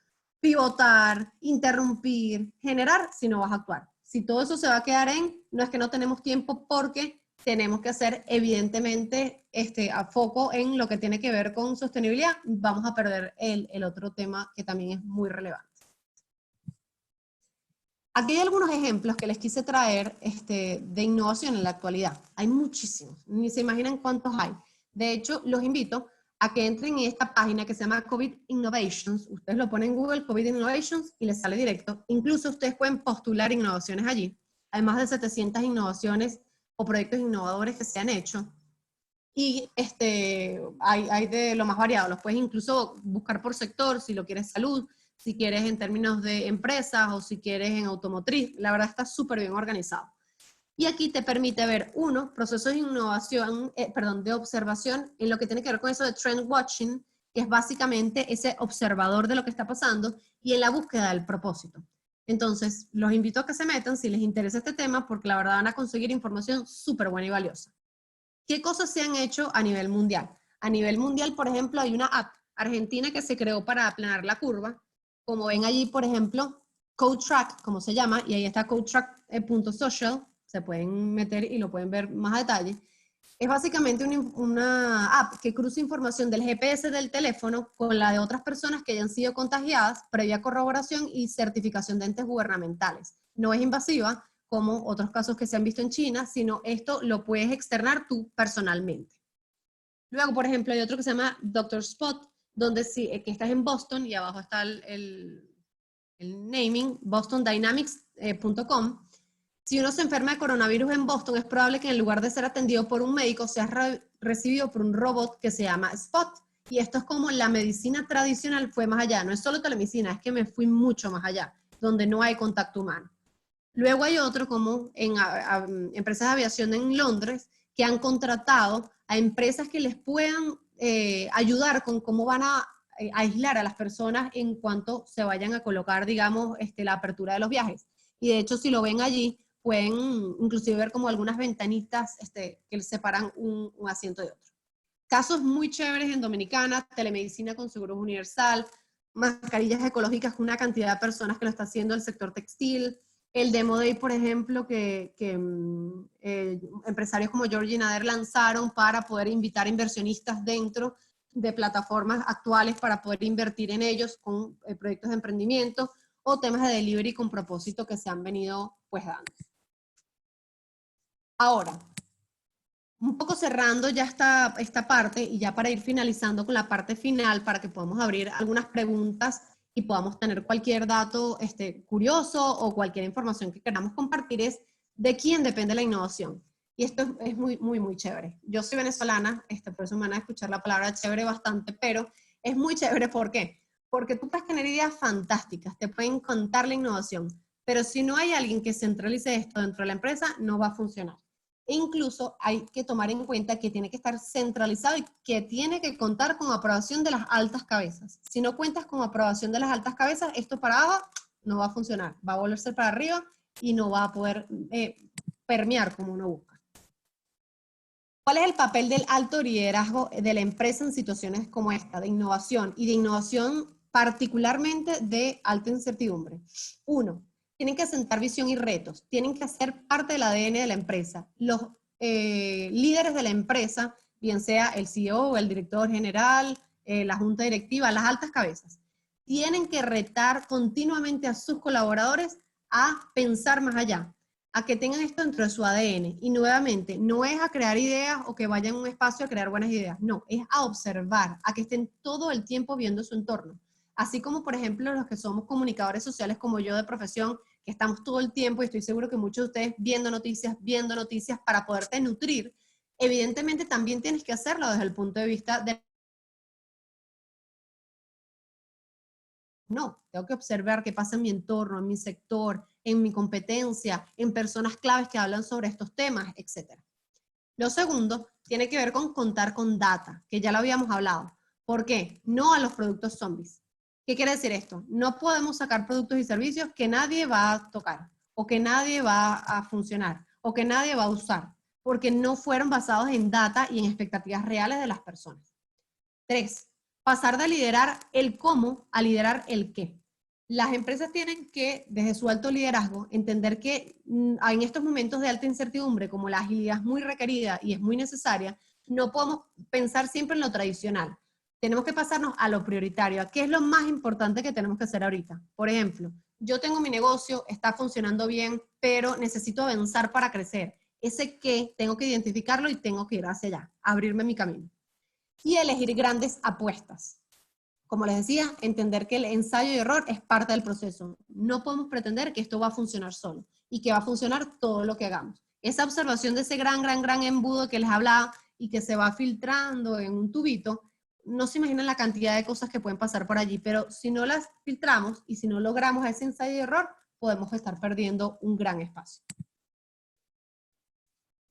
Speaker 2: pivotar, interrumpir, generar, si no vas a actuar. Si todo eso se va a quedar no es que no tenemos tiempo, porque tenemos que hacer evidentemente a foco en lo que tiene que ver con sostenibilidad, vamos a perder el otro tema que también es muy relevante. Aquí hay algunos ejemplos que les quise traer de innovación en la actualidad. Hay muchísimos, ni se imaginan cuántos hay. De hecho, los invito a que entren en esta página que se llama COVID Innovations. Ustedes lo ponen en Google, COVID Innovations, y les sale directo. Incluso ustedes pueden postular innovaciones allí. Hay más de 700 innovaciones o proyectos innovadores que se han hecho. Y hay de lo más variado. Los puedes incluso buscar por sector, si lo quieres salud, si quieres en términos de empresas o si quieres en automotriz. La verdad está súper bien organizado. Y aquí te permite ver, uno, procesos de innovación, de observación en lo que tiene que ver con eso de trend watching, que es básicamente ese observador de lo que está pasando, y en la búsqueda del propósito. Entonces, los invito a que se metan si les interesa este tema, porque la verdad van a conseguir información súper buena y valiosa. ¿Qué cosas se han hecho a nivel mundial? A nivel mundial, por ejemplo, hay una app argentina que se creó para aplanar la curva. Como ven allí, por ejemplo, CodeTrack, como se llama, y ahí está codetrack.social, se pueden meter y lo pueden ver más a detalle. Es básicamente una app que cruza información del GPS del teléfono con la de otras personas que hayan sido contagiadas, previa corroboración y certificación de entes gubernamentales. No es invasiva, como otros casos que se han visto en China, sino esto lo puedes externar tú personalmente. Luego, por ejemplo, hay otro que se llama Dr. Spot, donde que estás en Boston, y abajo está el naming, bostondynamics.com. Si uno se enferma de coronavirus en Boston, es probable que en lugar de ser atendido por un médico, sea recibido por un robot que se llama Spot. Y esto es como la medicina tradicional fue más allá. No es solo telemedicina, es que me fui mucho más allá, donde no hay contacto humano. Luego hay otro como en empresas de aviación en Londres, que han contratado a empresas que les puedan ayudar con cómo van a aislar a las personas en cuanto se vayan a colocar, digamos, la apertura de los viajes. Y de hecho, si lo ven allí, pueden inclusive ver como algunas ventanitas que separan un asiento de otro. Casos muy chéveres en Dominicana, telemedicina con seguros universal, mascarillas ecológicas con una cantidad de personas que lo está haciendo el sector textil. El Demo Day, por ejemplo, que empresarios como Georgie Nader lanzaron para poder invitar inversionistas dentro de plataformas actuales para poder invertir en ellos con proyectos de emprendimiento o temas de delivery con propósito que se han venido pues dando. Ahora, un poco cerrando ya esta parte y ya para ir finalizando con la parte final para que podamos abrir algunas preguntas y podamos tener cualquier dato curioso o cualquier información que queramos compartir, es de quién depende la innovación. Y esto es muy, muy, muy chévere. Yo soy venezolana, por eso me van a escuchar la palabra chévere bastante, pero es muy chévere. ¿Por qué? Porque tú puedes tener ideas fantásticas, te pueden contar la innovación, pero si no hay alguien que centralice esto dentro de la empresa, no va a funcionar. E incluso hay que tomar en cuenta que tiene que estar centralizado y que tiene que contar con aprobación de las altas cabezas. Si no cuentas con aprobación de las altas cabezas, esto para abajo no va a funcionar. Va a volverse para arriba y no va a poder permear como uno busca. ¿Cuál es el papel del alto liderazgo de la empresa en situaciones como esta, de innovación y de innovación particularmente de alta incertidumbre? Uno, tienen que asentar visión y retos, tienen que hacer parte del ADN de la empresa. Los líderes de la empresa, bien sea el CEO o el director general, la junta directiva, las altas cabezas, tienen que retar continuamente a sus colaboradores a pensar más allá, a que tengan esto dentro de su ADN. Y nuevamente, no es a crear ideas o que vayan a un espacio a crear buenas ideas, no, es a observar, a que estén todo el tiempo viendo su entorno. Así como, por ejemplo, los que somos comunicadores sociales como yo de profesión, que estamos todo el tiempo, y estoy seguro que muchos de ustedes viendo noticias para poderte nutrir, evidentemente también tienes que hacerlo desde el punto de vista de... No, tengo que observar qué pasa en mi entorno, en mi sector, en mi competencia, en personas claves que hablan sobre estos temas, etc. Lo segundo tiene que ver con contar con data, que ya lo habíamos hablado. ¿Por qué? No a los productos zombies. ¿Qué quiere decir esto? No podemos sacar productos y servicios que nadie va a tocar, o que nadie va a funcionar, o que nadie va a usar, porque no fueron basados en data y en expectativas reales de las personas. 3. Pasar de liderar el cómo a liderar el qué. Las empresas tienen que, desde su alto liderazgo, entender que en estos momentos de alta incertidumbre, como la agilidad es muy requerida y es muy necesaria, no podemos pensar siempre en lo tradicional. Tenemos que pasarnos a lo prioritario, a qué es lo más importante que tenemos que hacer ahorita. Por ejemplo, yo tengo mi negocio, está funcionando bien, pero necesito avanzar para crecer. Ese qué, tengo que identificarlo y tengo que ir hacia allá, abrirme mi camino. Y elegir grandes apuestas. Como les decía, entender que el ensayo y error es parte del proceso. No podemos pretender que esto va a funcionar solo y que va a funcionar todo lo que hagamos. Esa observación de ese gran embudo que les hablaba y que se va filtrando en un tubito, no se imaginan la cantidad de cosas que pueden pasar por allí, pero si no las filtramos y si no logramos ese ensayo y error, podemos estar perdiendo un gran espacio.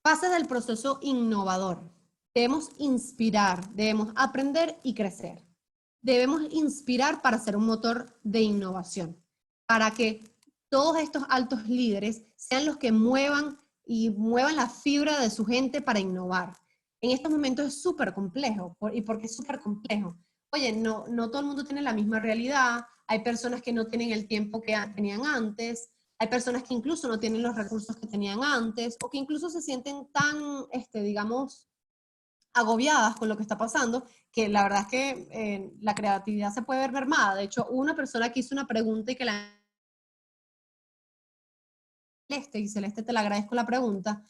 Speaker 2: Fases del proceso innovador. Debemos inspirar, debemos aprender y crecer. Debemos inspirar para ser un motor de innovación, para que todos estos altos líderes sean los que muevan la fibra de su gente para innovar. En estos momentos es súper complejo. ¿Y por qué es súper complejo? Oye, no todo el mundo tiene la misma realidad, hay personas que no tienen el tiempo que tenían antes, hay personas que incluso no tienen los recursos que tenían antes, o que incluso se sienten tan, digamos, agobiadas con lo que está pasando, que la verdad es que la creatividad se puede ver mermada. De hecho, una persona que hizo una pregunta y que la... Celeste, te la agradezco la pregunta,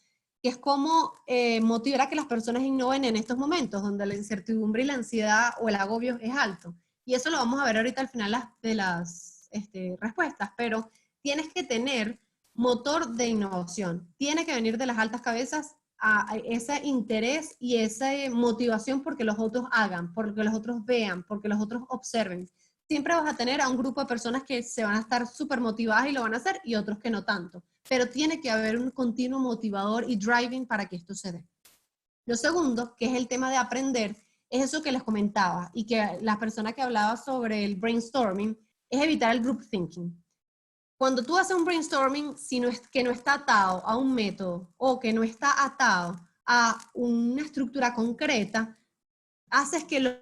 Speaker 2: que es cómo motivar a que las personas innoven en estos momentos, donde la incertidumbre y la ansiedad o el agobio es alto. Y eso lo vamos a ver ahorita al final de las respuestas, pero tienes que tener motor de innovación, tiene que venir de las altas cabezas a ese interés y esa motivación porque los otros hagan, porque los otros vean, porque los otros observen. Siempre vas a tener a un grupo de personas que se van a estar súper motivadas y lo van a hacer y otros que no tanto. Pero tiene que haber un continuo motivador y driving para que esto se dé. Lo segundo, que es el tema de aprender, es eso que les comentaba y que la persona que hablaba sobre el brainstorming es evitar el group thinking. Cuando tú haces un brainstorming, que no está atado a un método o que no está atado a una estructura concreta, haces que los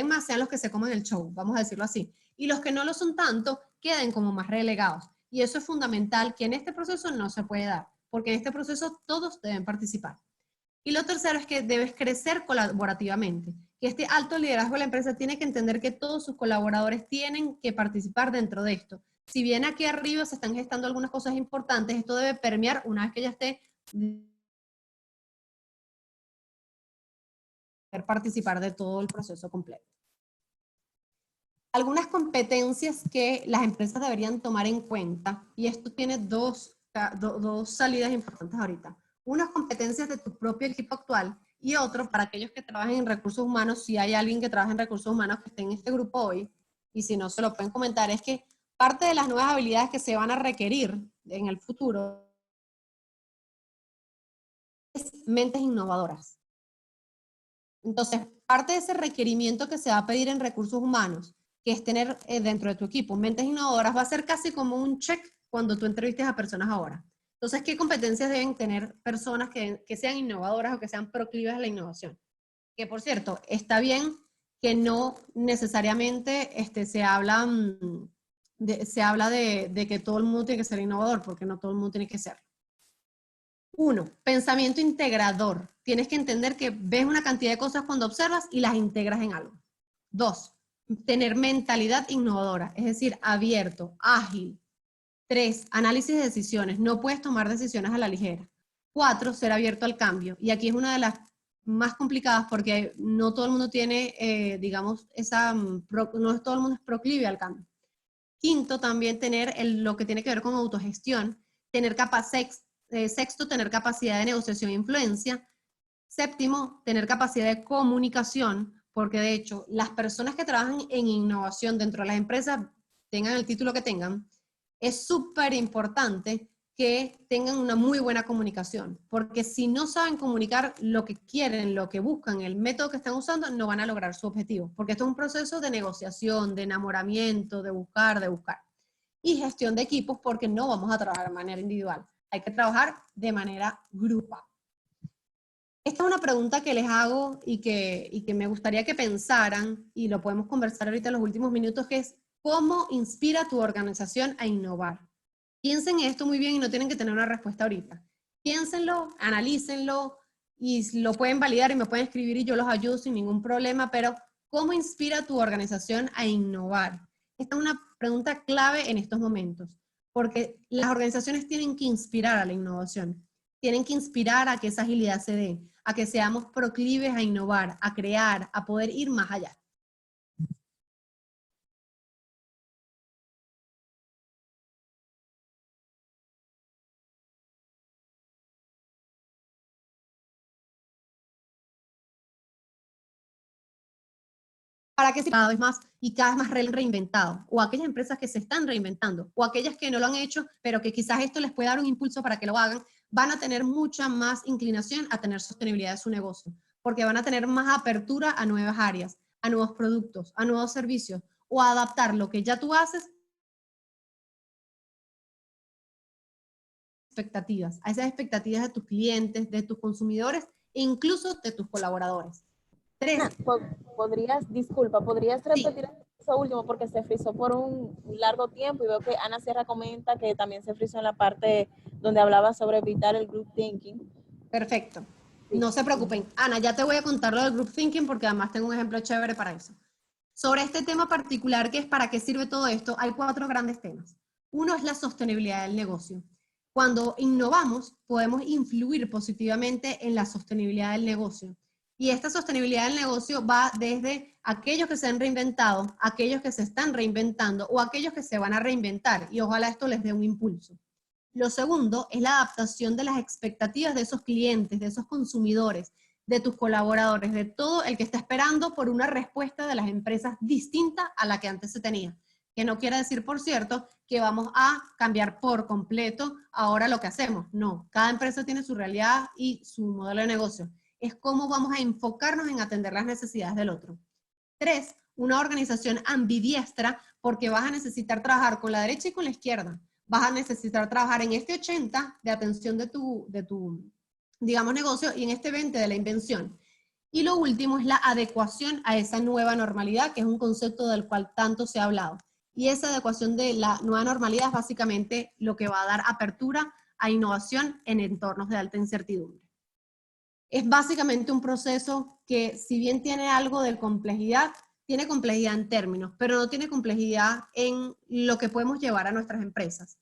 Speaker 2: más sean los que se comen el show, vamos a decirlo así. Y los que no lo son tanto, queden como más relegados. Y eso es fundamental, que en este proceso no se puede dar, porque en este proceso todos deben participar. Y lo tercero es que debes crecer colaborativamente, que este alto liderazgo de la empresa tiene que entender que todos sus colaboradores tienen que participar dentro de esto. Si bien aquí arriba se están gestando algunas cosas importantes, esto debe permear una vez que ya esté participar de todo el proceso completo. Algunas competencias que las empresas deberían tomar en cuenta, y esto tiene dos salidas importantes ahorita. Unas competencias de tu propio equipo actual y otro para aquellos que trabajan en recursos humanos. Si hay alguien que trabaja en recursos humanos que esté en este grupo hoy, y si no se lo pueden comentar, es que parte de las nuevas habilidades que se van a requerir en el futuro es mentes innovadoras. Entonces, parte de ese requerimiento que se va a pedir en recursos humanos, que es tener dentro de tu equipo mentes innovadoras, va a ser casi como un check cuando tú entrevistes a personas ahora. Entonces, ¿qué competencias deben tener personas que sean innovadoras o que sean proclives a la innovación? Que, por cierto, está bien que no necesariamente se habla de que todo el mundo tiene que ser innovador, porque no todo el mundo tiene que ser. 1, pensamiento integrador. tienes que entender que ves una cantidad de cosas cuando observas y las integras en algo. 2, tener mentalidad innovadora, es decir, abierto, ágil. 3, análisis de decisiones, no puedes tomar decisiones a la ligera. 4, ser abierto al cambio, y aquí es una de las más complicadas porque no todo el mundo tiene, digamos, no todo el mundo es proclive al cambio. 5, también tener lo que tiene que ver con autogestión, tener sexto, tener capacidad de negociación e influencia. 7, tener capacidad de comunicación, porque de hecho las personas que trabajan en innovación dentro de las empresas, tengan el título que tengan, es súper importante que tengan una muy buena comunicación, porque si no saben comunicar lo que quieren, lo que buscan, el método que están usando, no van a lograr su objetivo, porque esto es un proceso de negociación, de enamoramiento, de buscar. Y gestión de equipos, porque no vamos a trabajar de manera individual, hay que trabajar de manera grupal. Esta es una pregunta que les hago y que me gustaría que pensaran, y lo podemos conversar ahorita en los últimos minutos, que es, ¿cómo inspira tu organización a innovar? Piensen esto muy bien y no tienen que tener una respuesta ahorita. Piénsenlo, analícenlo y lo pueden validar y me pueden escribir y yo los ayudo sin ningún problema, pero ¿cómo inspira tu organización a innovar? Esta es una pregunta clave en estos momentos, porque las organizaciones tienen que inspirar a la innovación, tienen que inspirar a que esa agilidad se dé, a que seamos proclives a innovar, a crear, a poder ir más allá. Para que sea cada vez más y cada vez más reinventado, o aquellas empresas que se están reinventando, o aquellas que no lo han hecho, pero que quizás esto les puede dar un impulso para que lo hagan, van a tener mucha más inclinación a tener sostenibilidad de su negocio, porque van a tener más apertura a nuevas áreas, a nuevos productos, a nuevos servicios, o a adaptar lo que ya tú haces a esas expectativas de tus clientes, de tus consumidores e incluso de tus colaboradores. 3.
Speaker 1: ¿Podrías repetir
Speaker 2: Sí.
Speaker 1: eso último? Porque se frizó por un largo tiempo y veo que Ana Sierra comenta que también se frizó en la parte donde hablaba sobre evitar el group thinking.
Speaker 2: Perfecto.
Speaker 1: Sí.
Speaker 2: No se preocupen. Ana, ya te voy a contar lo del group thinking porque además tengo un ejemplo chévere para eso. Sobre este tema particular, que es para qué sirve todo esto, hay 4 grandes temas. Uno es la sostenibilidad del negocio. Cuando innovamos, podemos influir positivamente en la sostenibilidad del negocio. Y esta sostenibilidad del negocio va desde aquellos que se han reinventado, aquellos que se están reinventando o aquellos que se van a reinventar. Y ojalá esto les dé un impulso. Lo segundo es la adaptación de las expectativas de esos clientes, de esos consumidores, de tus colaboradores, de todo el que está esperando por una respuesta de las empresas distinta a la que antes se tenía. Que no quiere decir, por cierto, que vamos a cambiar por completo ahora lo que hacemos. No, cada empresa tiene su realidad y su modelo de negocio. Es cómo vamos a enfocarnos en atender las necesidades del otro. 3, una organización ambidiestra, porque vas a necesitar trabajar con la derecha y con la izquierda. Vas a necesitar trabajar en este 80 de atención de tu digamos, negocio y en este 20 de la invención. Y lo último es la adecuación a esa nueva normalidad, que es un concepto del cual tanto se ha hablado. Y esa adecuación de la nueva normalidad es básicamente lo que va a dar apertura a innovación en entornos de alta incertidumbre. Es básicamente un proceso que, si bien tiene algo de complejidad, tiene complejidad en términos, pero no tiene complejidad en lo que podemos llevar a nuestras empresas.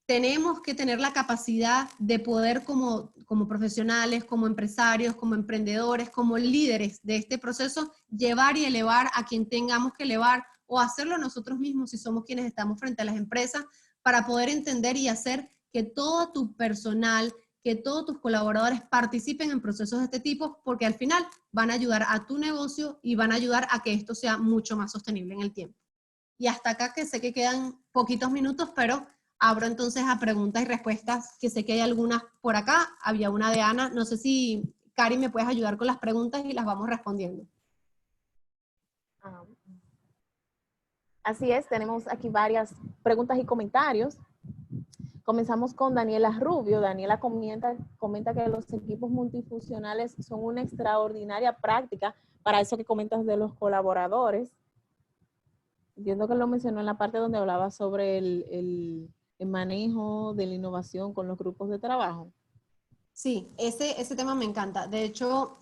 Speaker 2: Tenemos que tener la capacidad de poder como profesionales, como empresarios, como emprendedores, como líderes de este proceso, llevar y elevar a quien tengamos que elevar o hacerlo nosotros mismos si somos quienes estamos frente a las empresas, para poder entender y hacer que todo tu personal, que todos tus colaboradores participen en procesos de este tipo, porque al final van a ayudar a tu negocio y van a ayudar a que esto sea mucho más sostenible en el tiempo. Y hasta acá, que sé que quedan poquitos minutos, pero abro entonces a preguntas y respuestas, que sé que hay algunas por acá. Había una de Ana. No sé si, Cari, me puedes ayudar con las preguntas y las vamos respondiendo.
Speaker 1: Así es, tenemos aquí varias preguntas y comentarios. Comenzamos con Daniela Rubio. Daniela comenta que los equipos multifuncionales son una extraordinaria práctica para eso que comentas de los colaboradores. Entiendo que lo mencionó en la parte donde hablaba sobre el manejo de la innovación con los grupos de trabajo.
Speaker 2: Sí, ese tema me encanta. De hecho,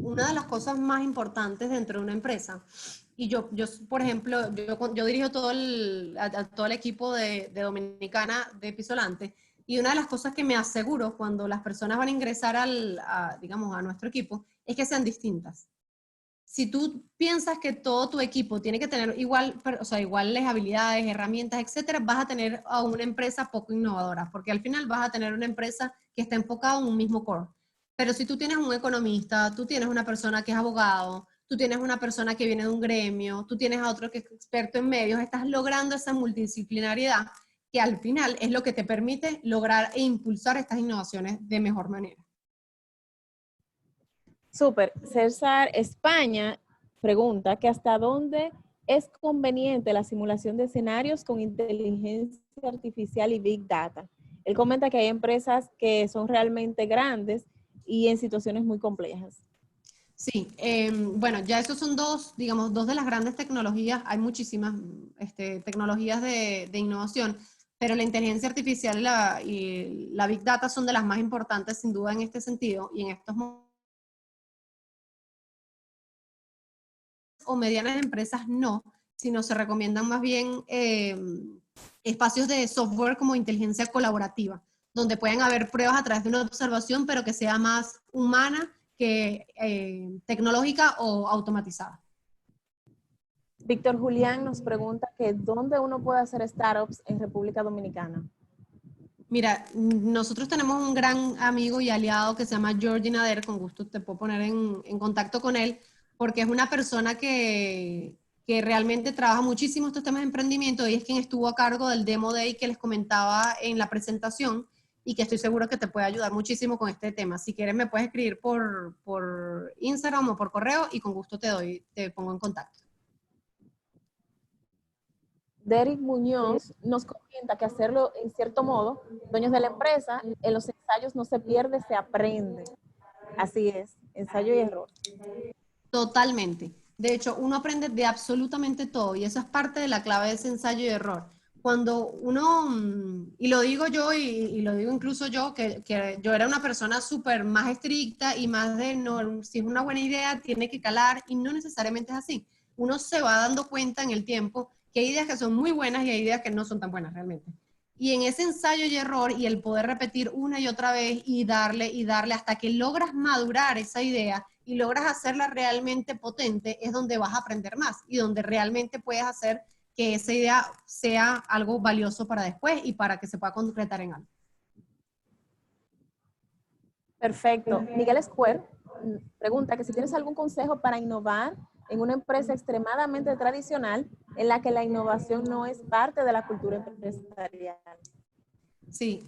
Speaker 2: una de las cosas más importantes dentro de una empresa, y yo por ejemplo, yo dirijo a todo el equipo de Dominicana de Pisolante, y una de las cosas que me aseguro cuando las personas van a ingresar digamos, a nuestro equipo, es que sean distintas. Si tú piensas que todo tu equipo tiene que tener o sea, iguales habilidades, herramientas, etcétera, vas a tener a una empresa poco innovadora, porque al final vas a tener una empresa que está enfocada en un mismo core. Pero si tú tienes un economista, tú tienes una persona que es abogado, tú tienes una persona que viene de un gremio, tú tienes a otro que es experto en medios, estás logrando esa multidisciplinariedad que al final es lo que te permite lograr e impulsar estas innovaciones de mejor manera.
Speaker 1: Súper. César España pregunta que hasta dónde es conveniente la simulación de escenarios con inteligencia artificial y Big Data. Él comenta que hay empresas que son realmente grandes y en situaciones muy complejas.
Speaker 2: Sí, bueno, ya esos son dos, digamos, dos de las grandes tecnologías. Hay muchísimas tecnologías de innovación, pero la inteligencia artificial y la Big Data son de las más importantes, sin duda, en este sentido. Y en estos momentos, o medianas empresas no, sino se recomiendan más bien espacios de software como inteligencia colaborativa, donde pueden haber pruebas a través de una observación, pero que sea más humana que tecnológica o automatizada.
Speaker 1: Víctor Julián nos pregunta que dónde uno puede hacer startups en República Dominicana.
Speaker 2: Mira, nosotros tenemos un gran amigo y aliado que se llama Jordi Nader, con gusto te puedo poner en contacto con él, porque es una persona que realmente trabaja muchísimo estos temas de emprendimiento y es quien estuvo a cargo del Demo Day que les comentaba en la presentación y que estoy seguro que te puede ayudar muchísimo con este tema. Si quieres me puedes escribir por Instagram o por correo y con gusto te pongo en contacto.
Speaker 1: Derek Muñoz nos comenta que hacerlo en cierto modo, dueños de la empresa, en los ensayos no se pierde, se aprende. Así es, ensayo y error.
Speaker 2: Totalmente. De hecho, uno aprende de absolutamente todo y esa es parte de la clave de ese ensayo y error. Cuando uno, y lo digo yo y lo digo incluso yo, que yo era una persona súper más estricta y más de, no, si es una buena idea, tiene que calar y no necesariamente es así. Uno se va dando cuenta en el tiempo que hay ideas que son muy buenas y hay ideas que no son tan buenas realmente. Y en ese ensayo y error y el poder repetir una y otra vez y darle hasta que logras madurar esa idea y logras hacerla realmente potente, es donde vas a aprender más y donde realmente puedes hacer que esa idea sea algo valioso para después y para que se pueda concretar en algo.
Speaker 1: Perfecto. Miguel Escuer pregunta que si tienes algún consejo para innovar en una empresa extremadamente tradicional en la que la innovación no es parte de la cultura empresarial.
Speaker 2: Sí,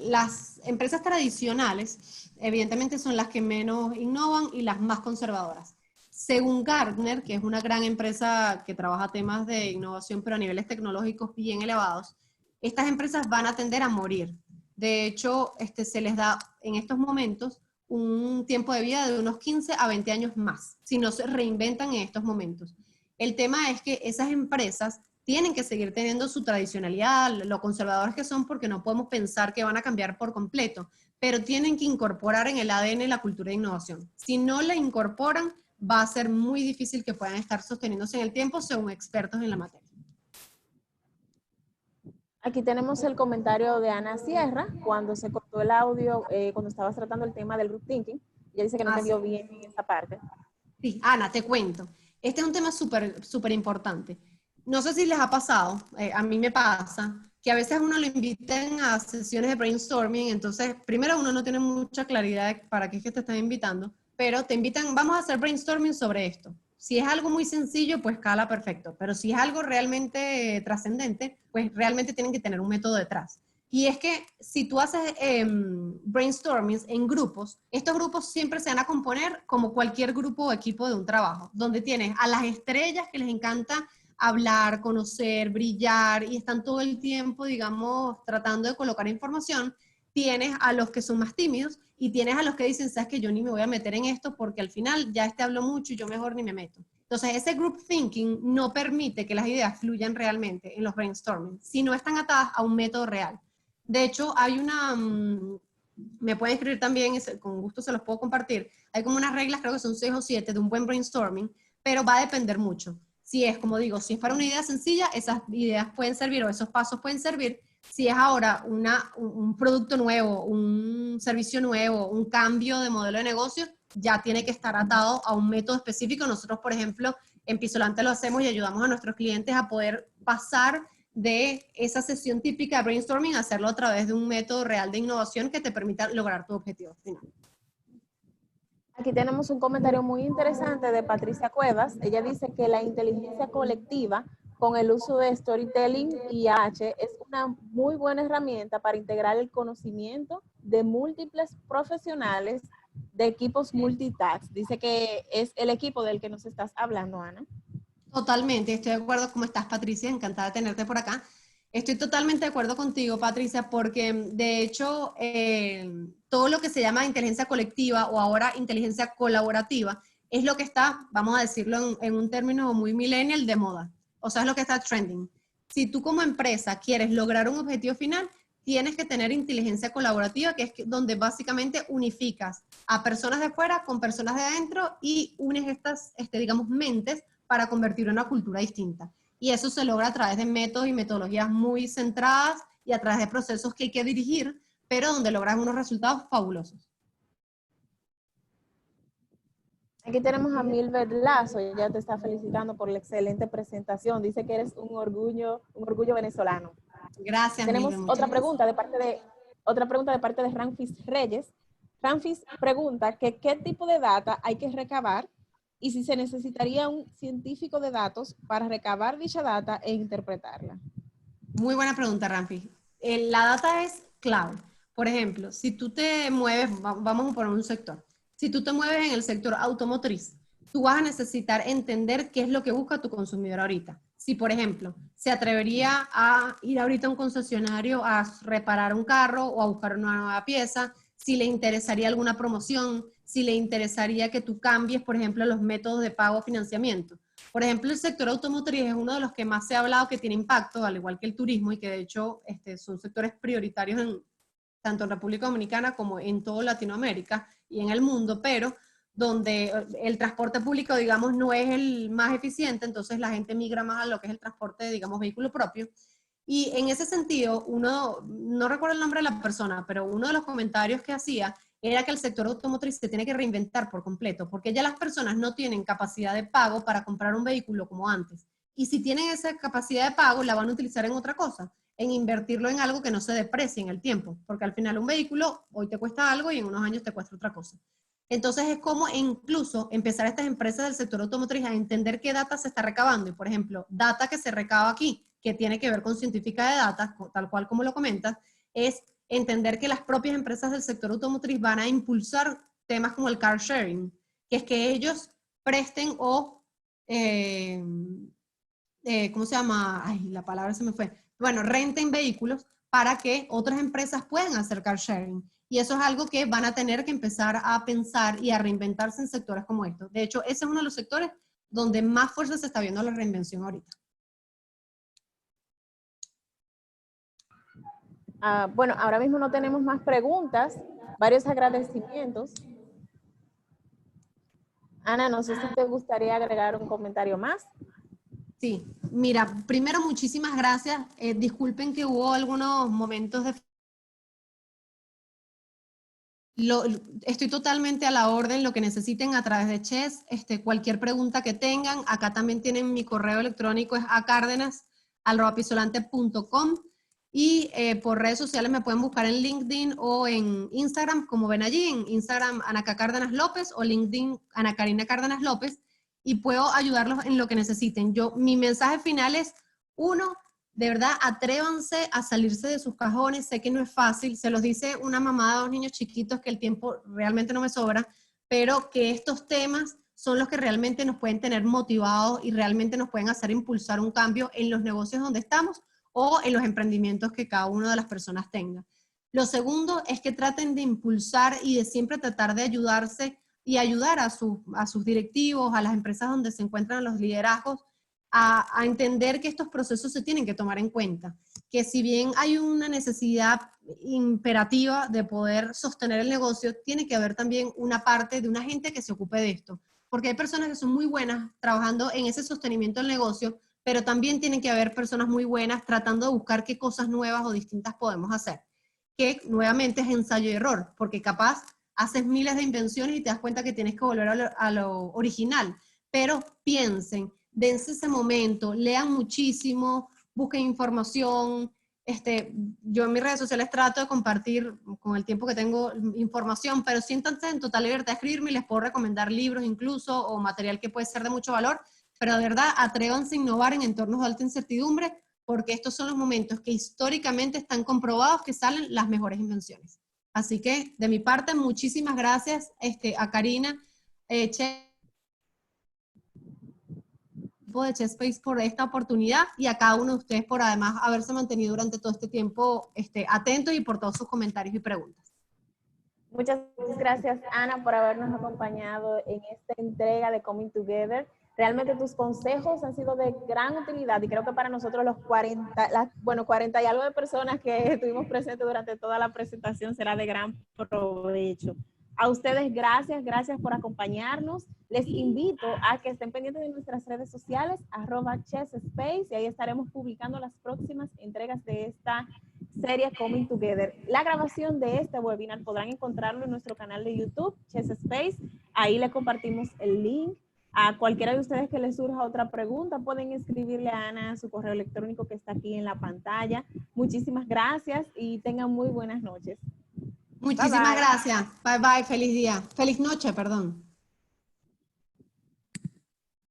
Speaker 2: las empresas tradicionales evidentemente son las que menos innovan y las más conservadoras. Según Gartner, que es una gran empresa que trabaja temas de innovación pero a niveles tecnológicos bien elevados, estas empresas van a tender a morir. De hecho, se les da en estos momentos un tiempo de vida de unos 15 a 20 años más, si no se reinventan en estos momentos. El tema es que esas empresas tienen que seguir teniendo su tradicionalidad, lo conservadores que son, porque no podemos pensar que van a cambiar por completo, pero tienen que incorporar en el ADN la cultura de innovación. Si no la incorporan, va a ser muy difícil que puedan estar sosteniéndose en el tiempo según expertos en la materia.
Speaker 1: Aquí tenemos el comentario de Ana Sierra cuando se cortó el audio, cuando estabas tratando el tema del group thinking. Ella dice que no entendió bien esa parte.
Speaker 2: Sí, Ana, te cuento. Este es un tema súper importante. No sé si les ha pasado, a mí me pasa, que a veces uno lo invitan a sesiones de brainstorming, entonces primero uno no tiene mucha claridad de para qué es que te están invitando, pero te invitan, vamos a hacer brainstorming sobre esto. Si es algo muy sencillo, pues cala perfecto, pero si es algo realmente trascendente, pues realmente tienen que tener un método detrás. Y es que si tú haces brainstormings en grupos, estos grupos siempre se van a componer como cualquier grupo o equipo de un trabajo, donde tienes a las estrellas que les encanta hablar, conocer, brillar y están todo el tiempo, digamos, tratando de colocar información. Tienes a los que son más tímidos y tienes a los que dicen, sabes que yo ni me voy a meter en esto porque al final ya habló mucho y yo mejor ni me meto. Entonces, ese group thinking no permite que las ideas fluyan realmente en los brainstorming, si no están atadas a un método real. De hecho, hay me pueden escribir también, con gusto se los puedo compartir. Hay como unas reglas, creo que son 6 o 7, de un buen brainstorming, pero va a depender mucho. Si es, como digo, si es para una idea sencilla, esas ideas pueden servir o esos pasos pueden servir. Si es ahora un producto nuevo, un servicio nuevo, un cambio de modelo de negocio, ya tiene que estar atado a un método específico. Nosotros, por ejemplo, en Pisolante lo hacemos y ayudamos a nuestros clientes a poder pasar de esa sesión típica de brainstorming, hacerlo a través de un método real de innovación que te permita lograr tu objetivo final.
Speaker 1: Aquí tenemos un comentario muy interesante de Patricia Cuevas. Ella dice que la inteligencia colectiva con el uso de storytelling y IH es una muy buena herramienta para integrar el conocimiento de múltiples profesionales de equipos multitask. Dice que es el equipo del que nos estás hablando, Ana.
Speaker 2: Totalmente, estoy de acuerdo. ¿Cómo estás, Patricia? Encantada de tenerte por acá. Estoy totalmente de acuerdo contigo, Patricia, porque de hecho todo lo que se llama inteligencia colectiva o ahora inteligencia colaborativa es lo que está, vamos a decirlo en un término muy millennial, de moda. O sea, es lo que está trending. Si tú como empresa quieres lograr un objetivo final, tienes que tener inteligencia colaborativa, que es donde básicamente unificas a personas de afuera con personas de adentro y unes estas, digamos, mentes para convertir una cultura distinta. Y eso se logra a través de métodos y metodologías muy centradas y a través de procesos que hay que dirigir, pero donde logran unos resultados fabulosos.
Speaker 1: Aquí tenemos a Milbert Lazo, ella te está felicitando por la excelente presentación. Dice que eres un orgullo venezolano.
Speaker 2: Gracias,
Speaker 1: Tenemos
Speaker 2: Milbert.
Speaker 1: otra pregunta de parte de Ramfis Reyes. Ramfis pregunta que qué tipo de data hay que recabar y si se necesitaría un científico de datos para recabar dicha data e interpretarla.
Speaker 2: Muy buena pregunta, Ramfi. La data es clave. Por ejemplo, si tú te mueves, vamos a poner un sector. Si tú te mueves en el sector automotriz, tú vas a necesitar entender qué es lo que busca tu consumidor ahorita. Si, por ejemplo, se atrevería a ir ahorita a un concesionario a reparar un carro o a buscar una nueva pieza, si le interesaría alguna promoción, si le interesaría que tú cambies, por ejemplo, los métodos de pago o financiamiento. Por ejemplo, el sector automotriz es uno de los que más se ha hablado que tiene impacto, al igual que el turismo, y que de hecho son sectores prioritarios tanto en República Dominicana como en toda Latinoamérica y en el mundo, pero donde el transporte público, digamos, no es el más eficiente, entonces la gente migra más a lo que es el transporte, digamos, vehículo propio. Y en ese sentido, no recuerdo el nombre de la persona, pero uno de los comentarios que hacía era que el sector automotriz se tiene que reinventar por completo, porque ya las personas no tienen capacidad de pago para comprar un vehículo como antes. Y si tienen esa capacidad de pago, la van a utilizar en otra cosa, en invertirlo en algo que no se deprecie en el tiempo, porque al final un vehículo hoy te cuesta algo y en unos años te cuesta otra cosa. Entonces es como incluso empezar estas empresas del sector automotriz a entender qué data se está recabando. Y por ejemplo, data que se recaba aquí, que tiene que ver con científica de data, tal cual como lo comentas, es entender que las propias empresas del sector automotriz van a impulsar temas como el car sharing, que es que ellos presten o, ¿cómo se llama? Ay, la palabra se me fue. Bueno, renten vehículos para que otras empresas puedan hacer car sharing. Y eso es algo que van a tener que empezar a pensar y a reinventarse en sectores como estos. De hecho, ese es uno de los sectores donde más fuerza se está viendo la reinvención ahorita.
Speaker 1: Bueno, ahora mismo no tenemos más preguntas, varios agradecimientos. Ana, no sé si te gustaría agregar un comentario más.
Speaker 2: Sí, mira, primero muchísimas gracias. Disculpen que hubo algunos momentos de... Estoy totalmente a la orden, lo que necesiten a través de Chess, cualquier pregunta que tengan. Acá también tienen mi correo electrónico, es acardenas@pisolante.com. Y por redes sociales me pueden buscar en LinkedIn o en Instagram, como ven allí, en Instagram Ana Cárdenas López o LinkedIn Ana Karina Cárdenas López, y puedo ayudarlos en lo que necesiten. Mi mensaje final es, uno, de verdad, atrévanse a salirse de sus cajones. Sé que no es fácil, se los dice una mamá de 2 niños chiquitos que el tiempo realmente no me sobra, pero que estos temas son los que realmente nos pueden tener motivados y realmente nos pueden hacer impulsar un cambio en los negocios donde estamos o en los emprendimientos que cada una de las personas tenga. Lo segundo es que traten de impulsar y de siempre tratar de ayudarse y ayudar a sus directivos, a las empresas donde se encuentran los liderazgos, a entender que estos procesos se tienen que tomar en cuenta, que si bien hay una necesidad imperativa de poder sostener el negocio, tiene que haber también una parte de una gente que se ocupe de esto, porque hay personas que son muy buenas trabajando en ese sostenimiento del negocio, pero también tienen que haber personas muy buenas tratando de buscar qué cosas nuevas o distintas podemos hacer, que nuevamente es ensayo y error, porque capaz haces miles de invenciones y te das cuenta que tienes que volver a lo original, pero piensen, dense ese momento, lean muchísimo, busquen información. Yo en mis redes sociales trato de compartir con el tiempo que tengo información, pero siéntanse en total libertad de escribirme y les puedo recomendar libros incluso o material que puede ser de mucho valor, pero de verdad atrévanse a innovar en entornos de alta incertidumbre porque estos son los momentos que históricamente están comprobados que salen las mejores invenciones. Así que de mi parte, muchísimas gracias a Karina, de Chesspace por esta oportunidad y a cada uno de ustedes por además haberse mantenido durante todo este tiempo atentos y por todos sus comentarios y preguntas.
Speaker 1: Muchas gracias, Ana, por habernos acompañado en esta entrega de Coming Together. Realmente tus consejos han sido de gran utilidad y creo que para nosotros los 40 y algo de personas que estuvimos presentes durante toda la presentación será de gran provecho. A ustedes, gracias por acompañarnos. Les invito a que estén pendientes de nuestras redes sociales, @chessspace, y ahí estaremos publicando las próximas entregas de esta serie Coming Together. La grabación de este webinar podrán encontrarlo en nuestro canal de YouTube, Chess Space. Ahí le compartimos el link. A cualquiera de ustedes que les surja otra pregunta, pueden escribirle a Ana su correo electrónico que está aquí en la pantalla. Muchísimas gracias y tengan muy buenas noches.
Speaker 2: Muchísimas gracias. Bye bye, feliz día. Feliz noche, perdón.